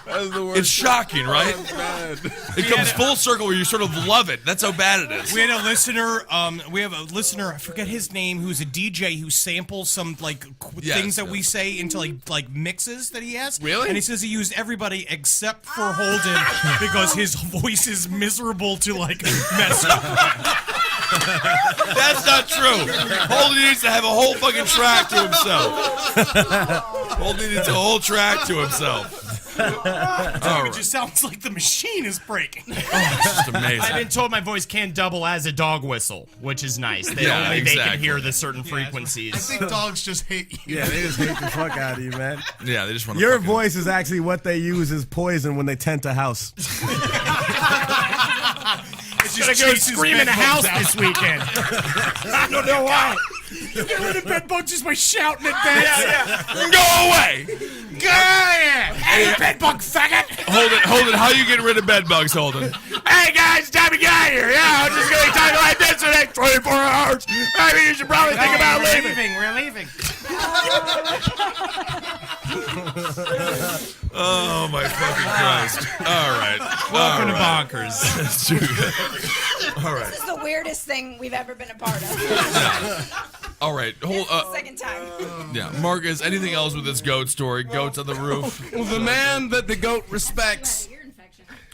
That's the worst. It's shocking, right? That's bad. It comes full circle where you sort of love it. That's how bad it is. We had a listener. I forget his name, who's a DJ who samples some things that we say into like mixes that he has. Really? And he says he used everybody except for Holden because his voice is miserable to mess with. That's not true. Holden needs to have a whole fucking track to himself. Holden needs a whole track to himself. It just sounds like the machine is breaking. It's just amazing. I've been told my voice can double as a dog whistle, which is nice. They can hear the certain frequencies. I think dogs just hate you. Yeah, they just hate the fuck out of you, man. Yeah, they just want to. Your voice is actually what they use as poison when they tent a house. It's just gonna go scream in a house this weekend. I don't know why. Get rid of bed bugs just by shouting at beds. Yeah. Go away. Go ahead. Hey, bed bug faggot. Holden, how you getting rid of bed bugs, Holden? Hey guys, time to get out of here. Yeah, I'm just gonna talk like this for the next 24 hours. Maybe you should probably think about leaving. We're leaving. Oh my fucking Christ! All right, welcome to Bonkers. That's too good. All right. This is the weirdest thing we've ever been a part of. All right, Second time. Yeah, Marcus. Anything else with this goat story? Goats on the roof. Well, the man that the goat respects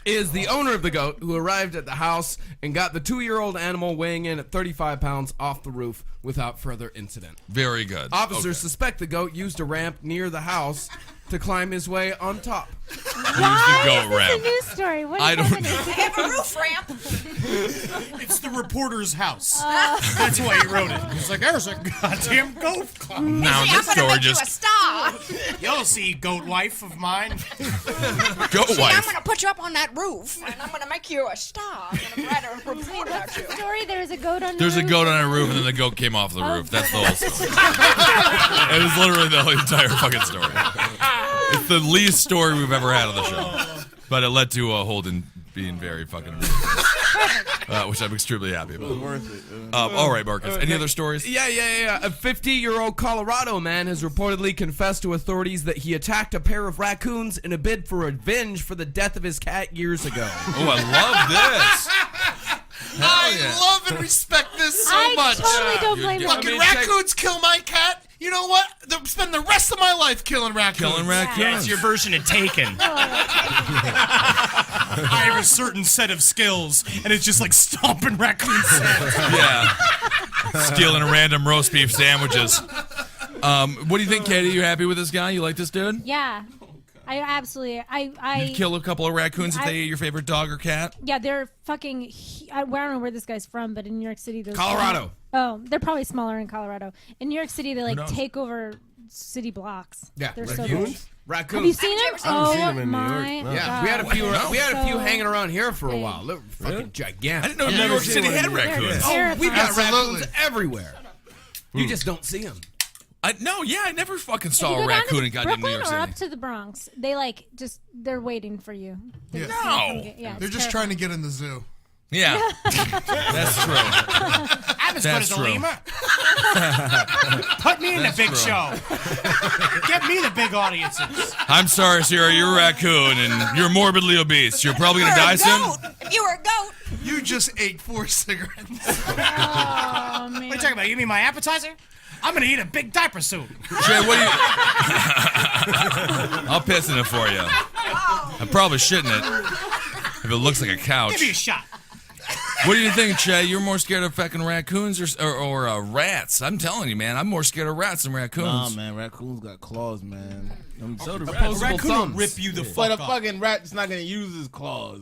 is the owner of the goat who arrived at the house and got the 2-year-old animal weighing in at 35 pounds off the roof without further incident. Very good. Officers suspect the goat used a ramp near the house to climb his way on top. Why goat is this ramp. a news story? What I is don't happening? know. I have a roof ramp. It's the reporter's house. That's why he wrote it. He's like, there's a goddamn goat climb. Now this story just A star. You'll see, goat wife of mine. goat I'm wife. gonna put you up on that roof, and I'm gonna make you a star. I'm gonna write a report about you. Story. There was a goat on. There's the a roof. goat on a roof, and then the goat came off the roof. That's the whole story. It is literally the whole entire fucking story. It's the least story we've ever had on the show. But it led to Holden being very fucking amused. Which I'm extremely happy about. It was worth it. All right, Marcus. Any other stories? Yeah. A 50-year-old Colorado man has reportedly confessed to authorities that he attacked a pair of raccoons in a bid for revenge for the death of his cat years ago. Oh, I love this. I love and respect this so much. I totally don't blame him. Fucking raccoons kill my cat. You know what? They'll spend the rest of my life killing raccoons. Yeah, it's your version of Taken. I have a certain set of skills, and it's just like stomping raccoons. Yeah. Stealing random roast beef sandwiches. What do you think, Katie? You happy with this guy? You like this dude? Yeah, I absolutely. You'd kill a couple of raccoons if they ate your favorite dog or cat? Yeah, they're fucking. I don't know where this guy's from, but in New York City, there's Colorado. Oh, they're probably smaller in Colorado. In New York City, they knows? take over city blocks. Yeah, they're so raccoons. big. Raccoons. Have you seen them? I haven't seen Oh them in New my York, no. Yeah, God. we had a few. We had a few So hanging around here for a big. while. They were fucking gigantic. I didn't know New York City had raccoons. They're We've got Absolutely. raccoons everywhere. You just don't see them. I never fucking If saw you a go down raccoon to in goddamn New Brooklyn York or up City. to the Bronx, they they're waiting for you. They Yeah. just can't come No. get- yeah, They're it's just trying to get in the zoo. Yeah. That's true. I'm as good That's as a true. lemur. Put me in the big show. Get me the big audiences. I'm sorry, Sarah. You're a raccoon and you're morbidly obese. You're probably going to die soon. If you were a goat. You just ate 4 cigarettes. Oh, man. What are you talking about? You mean my appetizer? I'm gonna eat a big diaper soon. Jay, what do you... I'll piss in it for you. I'm probably shitting it if it looks like a couch. Give me a shot. What do you think, Che? You're more scared of fucking raccoons or rats? I'm telling you, man. I'm more scared of rats than raccoons. Nah, man, raccoons got claws, man. So do A rats. raccoon will rip you the But fuck a up. fucking rat's not gonna use his claws.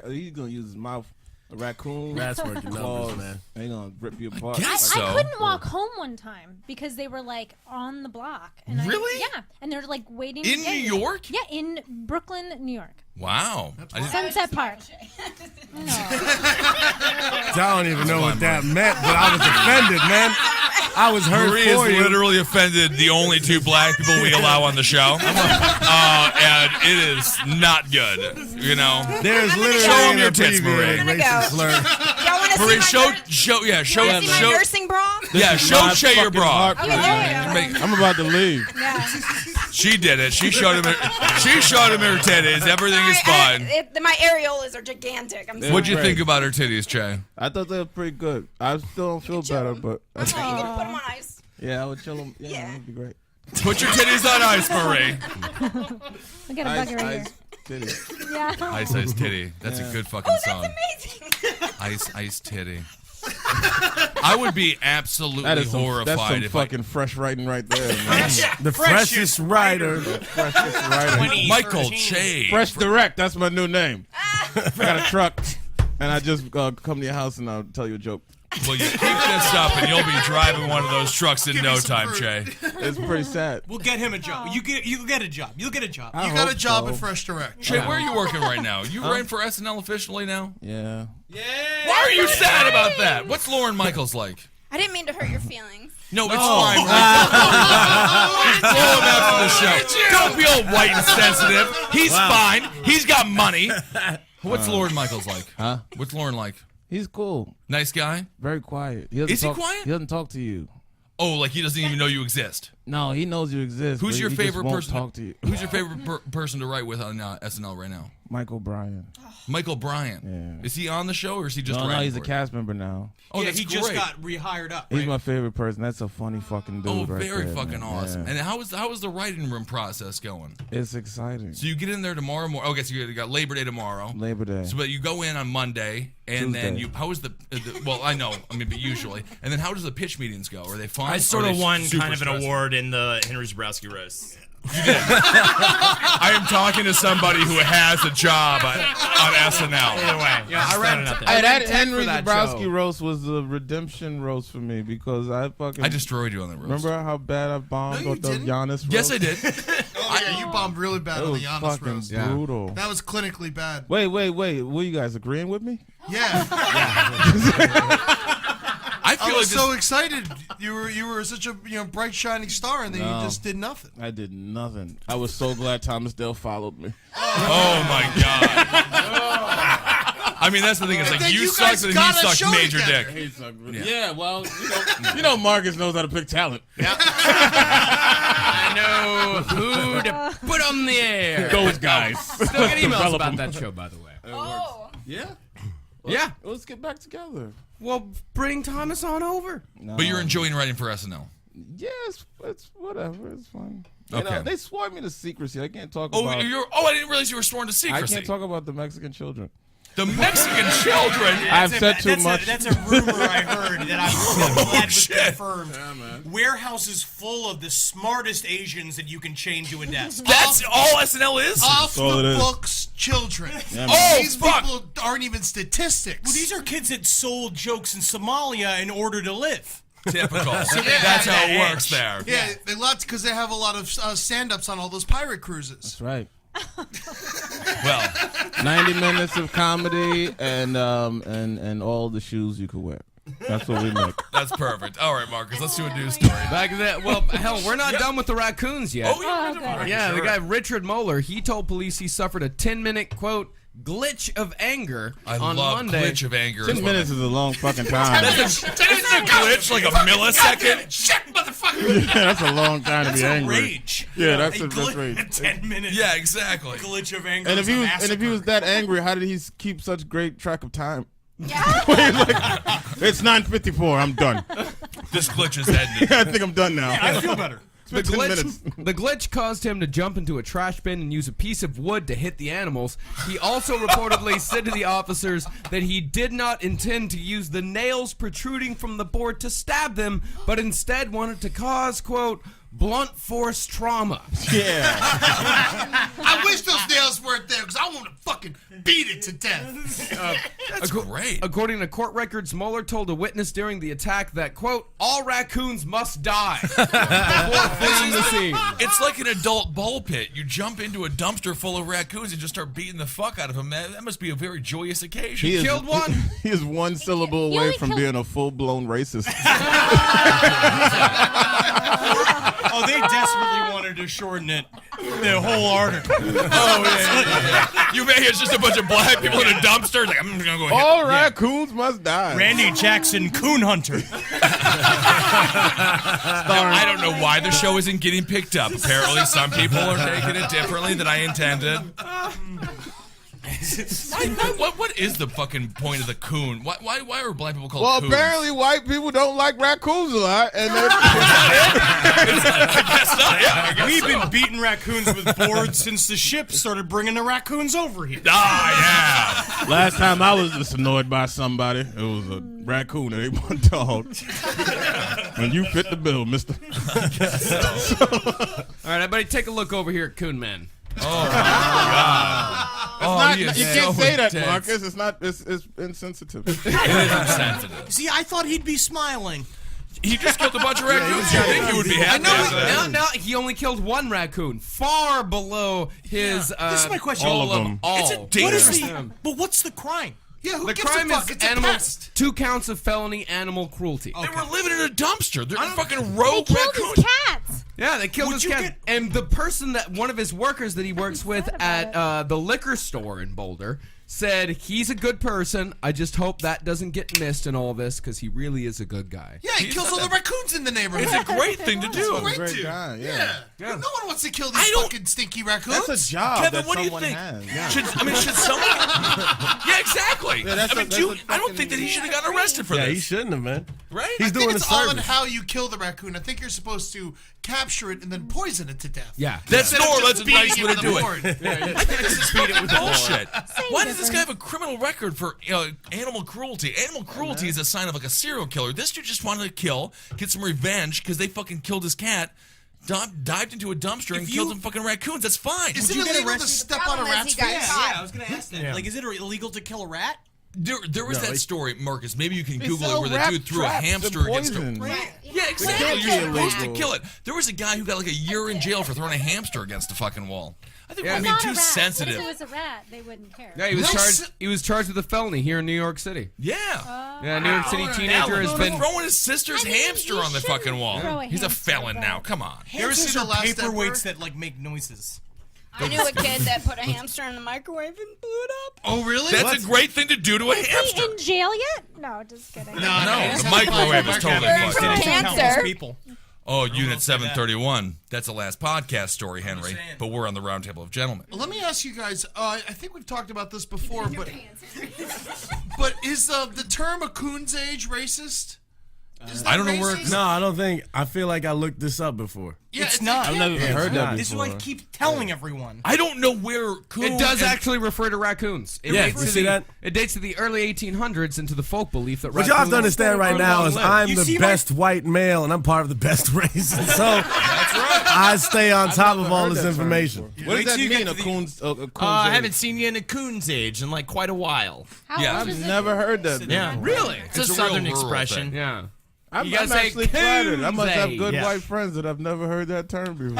He's gonna use his mouth. A raccoon. That's working numbers, man. They gonna rip you apart. I couldn't walk home one time because they were like on the block. And Really? Yeah, and they're like waiting. In to get New you. York? Yeah, in Brooklyn, New York. Wow. Sunset Park. I don't even know what that meant, but I was offended, man. I was hurt Marie for is you. literally offended the only two black people we allow on the show. And it is not good, you know. There's literally show them your a tits, preview Marie. of racist slur. Y'all want to Marie, see my show my nursing bra? Yeah, show Shay your bra. I'm about to leave. Yeah. She did it. She showed him her titties. Everything is fine. My areolas are gigantic. I'm sorry. What'd you think about her titties, Che? I thought they were pretty good. I still don't feel better, but You can put them on ice. yeah, I would chill them. Yeah, that'd be great. Put your titties on ice, Marie. I got a bugger right here. Titty. Yeah. Ice Titty. That's a good fucking song. Amazing. Ice Titty. I would be absolutely horrified That's some if fucking fresh writing right there, man. The freshest writer. Freshest writing. Michael Che. Fresh Direct. That's my new name. I got a truck, and I just come to your house and I'll tell you a joke. Well, you keep this up, and you'll be driving one of those trucks in no time, Che. It's pretty sad. We'll get him a job. You get a job. You'll get a job. You got a job at Fresh Direct. Che, where are you working right now? You running for SNL officially now? Yeah. Why are you sad about that? What's Lauren Michaels like? I didn't mean to hurt your feelings. No, it's fine. Blow him after the show. Don't be all white and sensitive. He's fine. He's got money. What's Lauren Michaels like? Huh? What's Lauren like? He's cool. Nice guy? Very quiet. He doesn't Is he talk, quiet? He doesn't talk to you. Oh, like he doesn't even know you exist. No, he knows you exist. Who's but your he just favorite won't person? Talk to you. Who's your favorite person to write with on SNL right now? Michael Bryan. Michael Bryan. Yeah. Is he on the show or is he just No, writing he's a for it? cast member now. Oh, yeah, that's he just great. got rehired up. He's Right? my favorite person. That's a funny fucking dude. Oh, right very there, fucking man. awesome. Yeah. And how is the writing room process going? It's exciting. So you get in there tomorrow morning. Okay, so you got Labor Day tomorrow. Labor Day. So, but you go in on Monday, and then Tuesday. you. How is the? Well, I know. I mean, but usually, and then how does the pitch meetings go? Are they fun? I sort Are of they won super kind of an stressful? award in the Henry Zebrowski roast. I am talking to somebody who has a job on SNL. Either way, Yeah, I ran. Hey, that tech Henry for that Zebrowski show. roast was a redemption roast for me because I destroyed you on that roast. Remember how bad I bombed No, you with the didn't. Giannis roast? Yes, I did. Oh yeah, you bombed really bad It on was the Giannis fucking roast. brutal. That was clinically bad. Wait. Were you guys agreeing with me? Yeah. I feel I like was so excited. You were such a bright shining star, and then No. you just did nothing. I did nothing. I was so glad Thomas Dale followed me. Oh my god. I mean, that's the thing. It's And like then you you sucked, guys and got he a sucked show major together. dick. Yeah, well, you know Marcus knows how to pick talent. I know who to put on the air. Those guys. Still get emails Develop about them. that show, by the way. Oh. Yeah. Yeah. Let's get back together. Well, bring Thomas on over. But you're enjoying writing for SNL. Yes, it's whatever. It's fine. Okay. They swore me to secrecy. I can't talk Oh, about. I didn't realize you were sworn to secrecy. I can't talk about the Mexican children. The Mexican children. I've said too much. That's a rumor I heard that I'm glad was confirmed. Yeah, man. Warehouses full of the smartest Asians that you can chain to a desk. That's all SNL is? Off all it the is. books, children. Yeah, man. Oh, These fuck. people aren't even statistics. Well, these are kids that sold jokes in Somalia in order to live. Typical. So they That's have how that it works edge. there. Yeah, they lots because they have a lot of stand-ups on all those pirate cruises. That's right. Well, 90 minutes of comedy and all the shoes you could wear. That's what we make. that's perfect. All right, Marcus, let's do a news story. Back then, well, hell, we're not done with the raccoons yet. Oh, yeah. okay. Yeah, the guy Richard Moeller, he told police he suffered a 10-minute, quote, glitch of anger I on love Monday. glitch of anger. 10 minutes is a long fucking time. That's a glitch, like a millisecond. Shit, motherfucker! Yeah, that's a long time to That's be a angry. rage. Yeah, that's A rage. 10 minutes. Yeah, exactly. Glitch of anger. And is if a he massacre. was that angry, how did he keep such great track of time? Yeah. It's 9:54. I'm done. This glitch is ended. I think I'm done now. I feel better. The It's been 10 minutes. the glitch caused him to jump into a trash bin and use a piece of wood to hit the animals. He also reportedly said to the officers that he did not intend to use the nails protruding from the board to stab them, but instead wanted to cause, quote, blunt force trauma. Yeah. I wish those nails weren't there because I want to fucking beat it to death. That's great. According to court records, Mueller told a witness during the attack that, quote, all raccoons must die before fleeing the scene. It's like an adult ball pit. You jump into a dumpster full of raccoons and just start beating the fuck out of them. That must be a very joyous occasion. He killed one? He is one syllable away from being a full-blown racist. Oh, they desperately wanted to shorten it. The whole article. Oh, yeah. You may it's just a bunch of black people in a dumpster. Like, I'm going to go All raccoons must die. Randy Jackson, Coon Hunter. I don't know why the show isn't getting picked up. Apparently, some people are taking it differently than I intended. What is the fucking point of the coon? Why are black people called coons? Well, apparently white people don't like raccoons a lot, and We've been beating raccoons with boards since the ship started bringing the raccoons over here. Ah, yeah. Last time I was just annoyed by somebody, it was a raccoon and ate one dog. And you fit the bill, mister. All right, everybody, take a look over here at Coon Man. Oh, my God. You can't say that, Marcus. It's not. It's insensitive. It is insensitive. See, I thought he'd be smiling. He just killed a bunch of raccoons. You think he would be happy after that? No, he only killed one raccoon, far below his. This is my question. All of them. It's a What dangerous is thing. But what's the crime? Yeah, who The gives crime a fuck? is It's a animal. pest. 2 counts of felony animal cruelty. They were living in a dumpster. They're fucking They rogue killed raccoons. his cats. Yeah, they killed Would his you cat. get- And the person one of his workers that he works with at the liquor store in Boulder said he's a good person. I just hope that doesn't get missed in all this because he really is a good guy. Yeah, he kills all the raccoons in the neighborhood. It's a great thing to do. It's Great to. guy, Yeah. yeah. No one wants to kill these fucking stinky raccoons. That's a job Kevin, that what do you someone think? has. Yeah. Should someone? Yeah, exactly. Yeah, that's I mean, a I don't think that he should have gotten arrested for Yeah, he this. shouldn't have, man. Right? He's I think doing a it's all in service. how you kill the raccoon. I think you're supposed to capture it and then poison it to death. Yeah. That's Instead of that's just a nice beating way it to do with a it. board. I think this is bullshit. Why does this difference. guy have a criminal record for animal cruelty? Animal cruelty is a sign of like a serial killer. This dude just wanted to kill, get some revenge because they fucking killed his cat, dived into a dumpster and killed some fucking raccoons. That's fine. Is it you get illegal to arrested? step on a rat's face? Yeah, I was going to ask that. Like, is it illegal to kill a rat? There was that story, Marcus. Maybe you can They Google sell it, where the rat dude threw a traps and hamster against a poison. Yeah, exactly. can't You're be supposed to illegal. kill it. There was a guy who got like a year in jail for throwing a hamster against a fucking wall. I think we're being Not a too rat. sensitive. What if it was a rat? They wouldn't care. Yeah, he was charged with a felony here in New York City. Yeah. Yeah, New York City teenager has been. throwing his sister's I mean, hamster you on the shouldn't fucking wall. throw a He's a hamster, felon but- now. Come on. You ever Hamsters seen are the last paperweights emperor? that like make noises? I knew a kid that put a hamster in the microwave and blew it up. Oh, really? That's a great thing to do to a Is hamster. he in jail yet? No, just kidding. No, the microwave is totally fucked up. Cancer. People. Oh, Unit 731. That's the last podcast story, Henry. But we're on the Roundtable of Gentlemen. Let me ask you guys. I think we've talked about this before, but is the term a coon's age racist? Is that I don't know where. racist? No, I don't think. I feel like I looked this up before. Yeah, It's not. I've never even heard that This is before. what I keep telling everyone. I don't know where coon. It does actually refer to raccoons. It dates you to see that? It dates to the early 1800s and to the folk belief that What y'all have raccoons to understand right now is I'm You the see best white male and I'm part of the best race. And so I stay on top of all this information. What does that till you mean, get a to the- coon's I age? haven't seen you in a coon's age in like quite a while. How Yeah, old is I've it? never heard that. Yeah, before. Really? It's a It's a southern real rural expression. thing. Yeah. I'm You gotta say actually flattered. I must have coon's good age. white friends that have never heard that term before.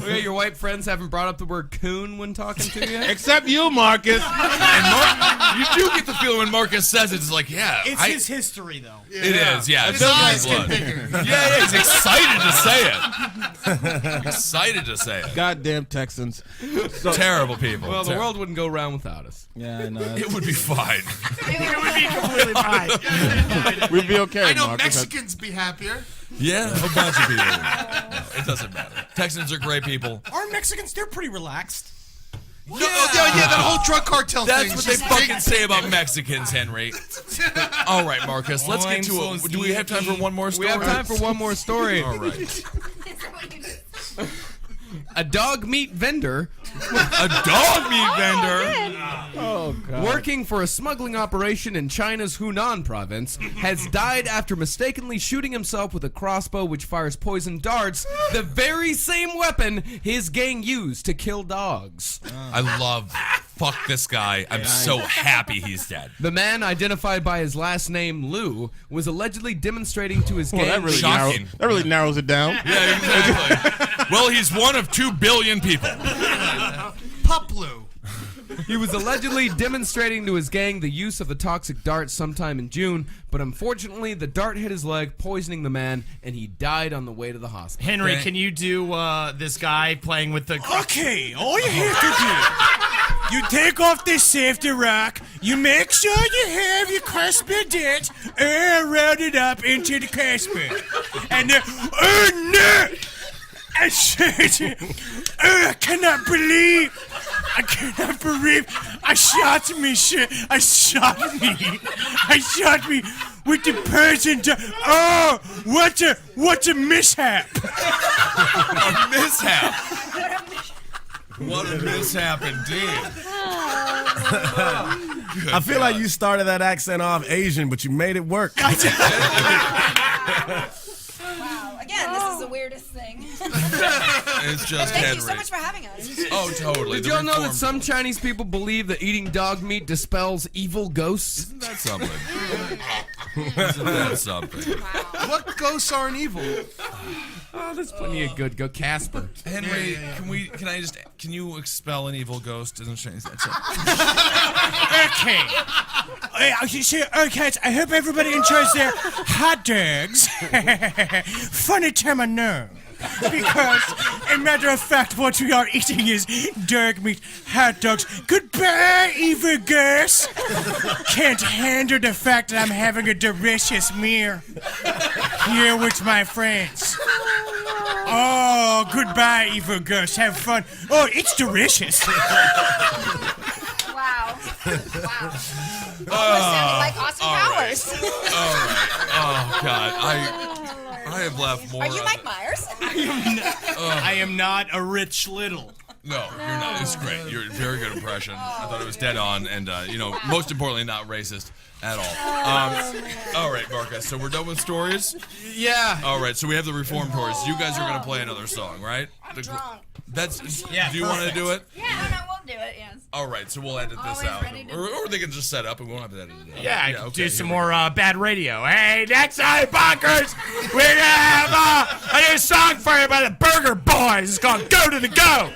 Oh, yeah, your white friends haven't brought up the word coon when talking to you? Except you, Marcus. And you do get the feeling when Marcus says it, it's like, yeah. It's his history, though. It is, yeah. His It's eyes in get blood. bigger. Yeah, he's excited to say it. Excited to say it. Goddamn Texans. Terrible people. Well, the world wouldn't go round without us. Yeah, I know. It would be fine. We'd be okay, I know Marcus. Mexicans be happier. Yeah, a bunch of people. No, it doesn't matter. Texans are great people. Aren't Mexicans? They're pretty relaxed. Yeah, that whole drug cartel That's thing. what they fucking say about Mexicans, Henry. All right, Marcus, let's get to it. Do we have time for one more story? We have time for one more story. All right. A dog meat vendor. A dog meat vendor? Oh, God. Working for a smuggling operation in China's Hunan province, has died after mistakenly shooting himself with a crossbow which fires poison darts, the very same weapon his gang used to kill dogs. I love. Fuck this guy. I'm so happy he's dead. The man, identified by his last name, Lou, was allegedly demonstrating to his gang... That really narrows it down. Yeah, exactly. Well, he's one of 2 billion people. Pup Lou. He was allegedly demonstrating to his gang the use of the toxic dart sometime in June, but unfortunately the dart hit his leg, poisoning the man, and he died on the way to the hospital. Henry, can you do this guy playing with the... Okay, all you have to do, you take off this safety rack, you make sure you have your crash bit round it up into the crash bit. And then, oh no! I said, I cannot believe I shot me with the person oh, what a mishap. A mishap. What a mishap indeed. I feel like you started that accent off Asian, but you made it work. Wow. Again, this is the weirdest thing. It's just Thank Henry. you so much for having us. Oh, totally. Did y'all know that some Chinese people believe that eating dog meat dispels evil ghosts? Isn't that something? Isn't that something? What ghosts aren't evil? Oh, there's plenty of good. Go Casper. Henry, can you expel an evil ghost? Isn't Chinese? Okay. Okay, I hope everybody enjoys their hot dogs. Funny term I know. Because, as a matter of fact, what we are eating is dog meat hot dogs. Goodbye, evil ghosts. Can't handle the fact that I'm having a delicious meal here with my friends. Oh, goodbye, evil ghosts. Have fun. Oh, it's delicious. Wow. Almost sounded like Austin Powers. All right. Oh, God. I have laughed more. Are you Mike Myers? I am not a Rich Little. No, you're not. It's great. You're a very good impression. I thought it was dead on, and most importantly, not racist at all. All right, Marcus. So we're done with stories. Yeah. All right. So we have the reform tours. You guys are gonna play another song, right? I'm drunk. That's. Yeah, do you want to do it? Yeah, no, we'll do it, yes. All right. So we'll edit this Always out, ready to or they can just set up, and we won't have to edit it out. Yeah, okay, do some here we more bad radio. Hey, next time, Bonkers, we're gonna have a new song for you by the Burger Boys. It's called "Go to the Go."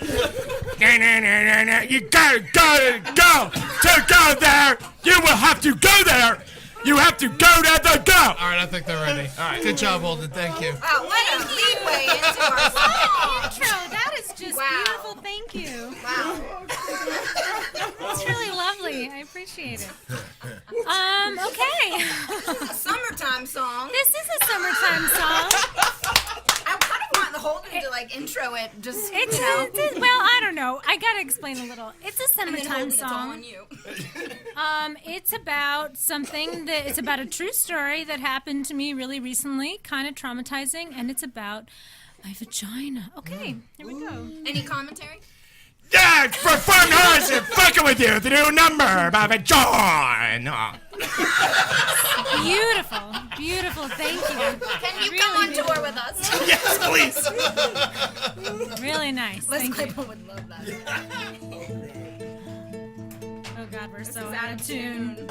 You gotta go to the go. To go there, you will have to go there. You have to go to the go. All right, I think they're ready. All right. Good job, Holden. Thank you. Wow, what a leadway into our song. Intro, that is just beautiful. Thank you. Wow. It's really lovely. I appreciate it. Okay. A summertime song. This is a summertime song. I kind of want the Holden to intro it. Just It's well, I don't know. I gotta explain a little. It's a summertime It's all song. on you. It's about something that it's about a true story that happened to me really recently, kind of traumatizing, and it's about my vagina. Okay, here we go. Any commentary? Yeah, it's for fun hours and fucking with you. The new number about vagina. Beautiful, beautiful. Thank you. Can you come on tour with us? Yes, please. Really nice. Les Thank you. Claypool would love that. Oh God, we're so out of tune.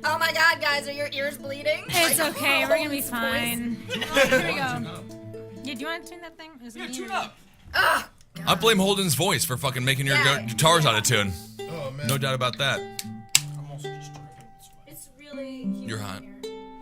Oh my God, guys, are your ears bleeding? It's okay. We're gonna be fine. Oh, here we go. Yeah, do you want to tune that thing? Yeah, tune up. Ugh. I blame Holden's voice for fucking making your guitars out of tune. Oh, man. No doubt about that. It's really humid. You're hot. Here.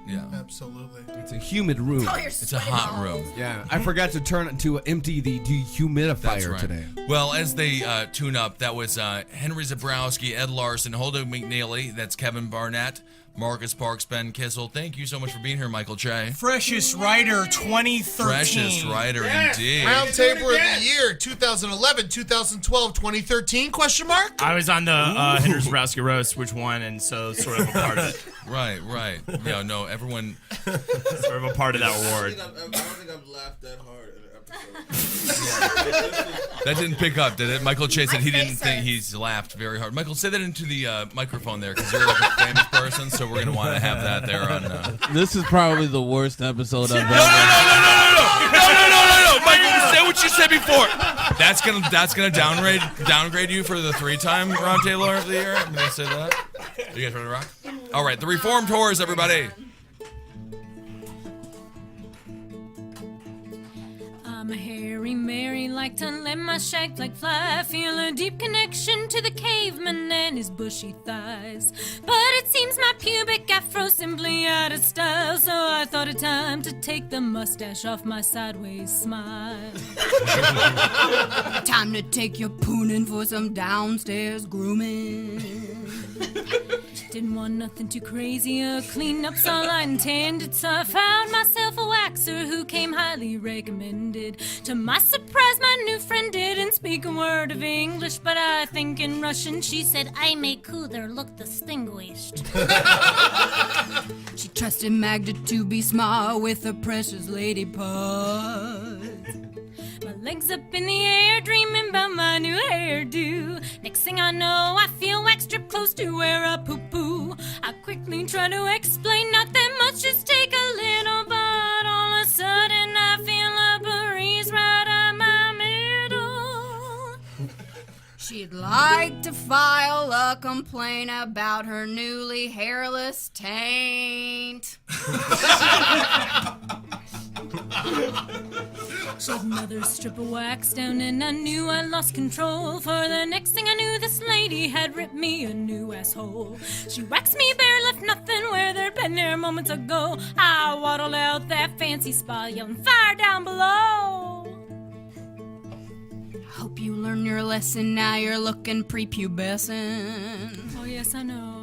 Yeah. Absolutely. It's a humid room. Oh, you're It's a hot room. Yeah, I forgot to empty the dehumidifier That's right. today. Well, as they tune up, that was Henry Zebrowski, Ed Larson, Holden McNeely. That's Kevin Barnett, Marcus Parks, Ben Kissel. Thank you so much for being here, Michael Che. Freshest Writer 2013. Freshest writer indeed. Roundtable of the Year 2011, 2012, 2013? Question mark? I was on the Henry Zebrowski roast, which won, and so sort of a part of it. Right. No, everyone. Sort of a part of that award. I don't think I've laughed that hard in an That didn't pick up, did it? Michael Chase said he didn't think he's laughed very hard. Michael, say that into the microphone there, because you're like a famous person, so we're going to want to have that there on... This is probably the worst episode I've ever... No, Michael, say what you said before. That's gonna downgrade you for the 3-time Roundtable of the Year. I'm going to say that. You guys ready to rock? All right, the Reformed Whores, everybody. I'm a hairy Mary, like to let my shag like fly. Feel a deep connection to the caveman and his bushy thighs. But it seems my pubic afro simply out of style, so I thought it time to take the mustache off my sideways smile. Time to take your poonin' for some downstairs grooming. Didn't want nothing too crazy, cleanup's all I intended, so I found myself a waxer who came highly recommended. To my surprise, my new friend didn't speak a word of English, but I think in Russian she said, "I make Kuther look distinguished." She trusted Magda to be smart with a precious lady part. My legs up in the air, dreaming about my new hairdo. Next thing I know, I feel wax drip close to where I poo-poo. I quickly try to explain, not that much, just take a little, but all of a sudden I feel a breeze right up my middle. She'd like to file a complaint about her newly hairless taint. So another strip of wax down and I knew I lost control. For the next thing I knew, this lady had ripped me a new asshole. She waxed me bare, left nothing where there'd been there moments ago. I waddled out that fancy spa, yelling fire down below. Hope you learned your lesson, now you're looking prepubescent. Oh yes, I know.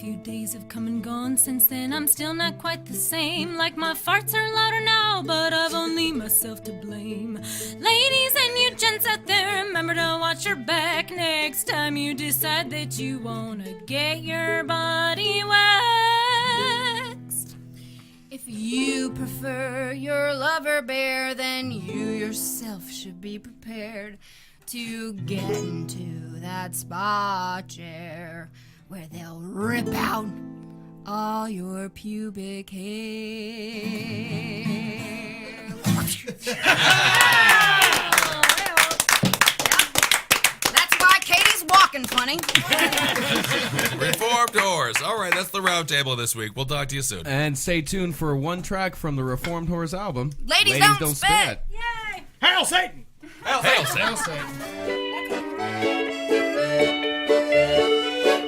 Few days have come and gone since then, I'm still not quite the same. Like my farts are louder now, but I've only myself to blame. Ladies and you gents out there, remember to watch your back next time you decide that you wanna get your body waxed. If you prefer your lover bare, then you yourself should be prepared to get into that spa chair where they'll rip out all your pubic hair. That's why Katie's walking funny. Reformed Whores. All right, that's the Roundtable this week. We'll talk to you soon. And stay tuned for one track from the Reformed Whores album. Ladies don't spit. Yay! Hail Satan! Hail Satan!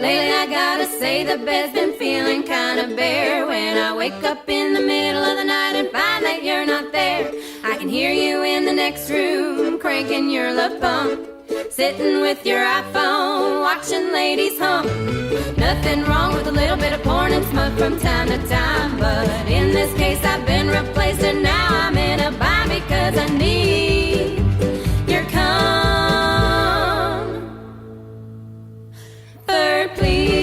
Lately I gotta say the bed's been feeling kinda bare. When I wake up in the middle of the night and find that you're not there, I can hear you in the next room cranking your love pump, sitting with your iPhone watching ladies hump. Nothing wrong with a little bit of porn and smut from time to time, but in this case I've been replaced and now I'm in a bind because I need your please.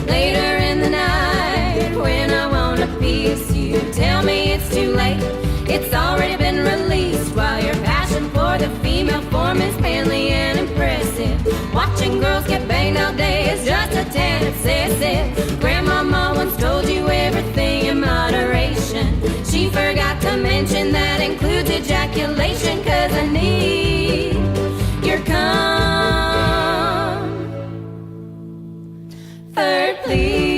Later in the night when I want a piece, you tell me it's too late, it's already been released, while your passion for the female form is manly and impressive. Watching girls get banged all day is just a tad excessive. Grandmama once told you everything in moderation. She forgot to mention that includes ejaculation, 'cause I need your comfort, please.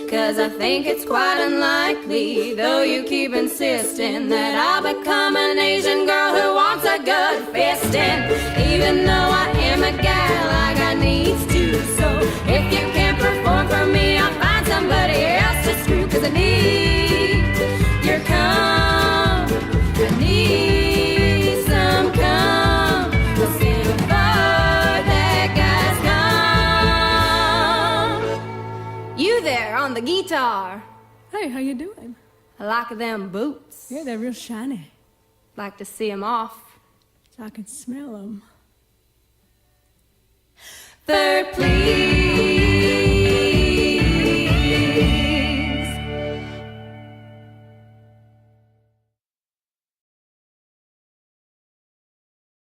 'cause I think it's quite unlikely, though you keep insisting that I'll become an Asian girl who wants a good fisting. Even though I am a gal, I got needs too. So if you can't perform for me, I'll find somebody else to screw, 'cause I need your cum. I need some cum. I'll stand for that guy's cum. You there on the guitar. Hey, how you doing? I like them boots. Yeah, they're real shiny. Like to see them off. So I can smell them. Third, please.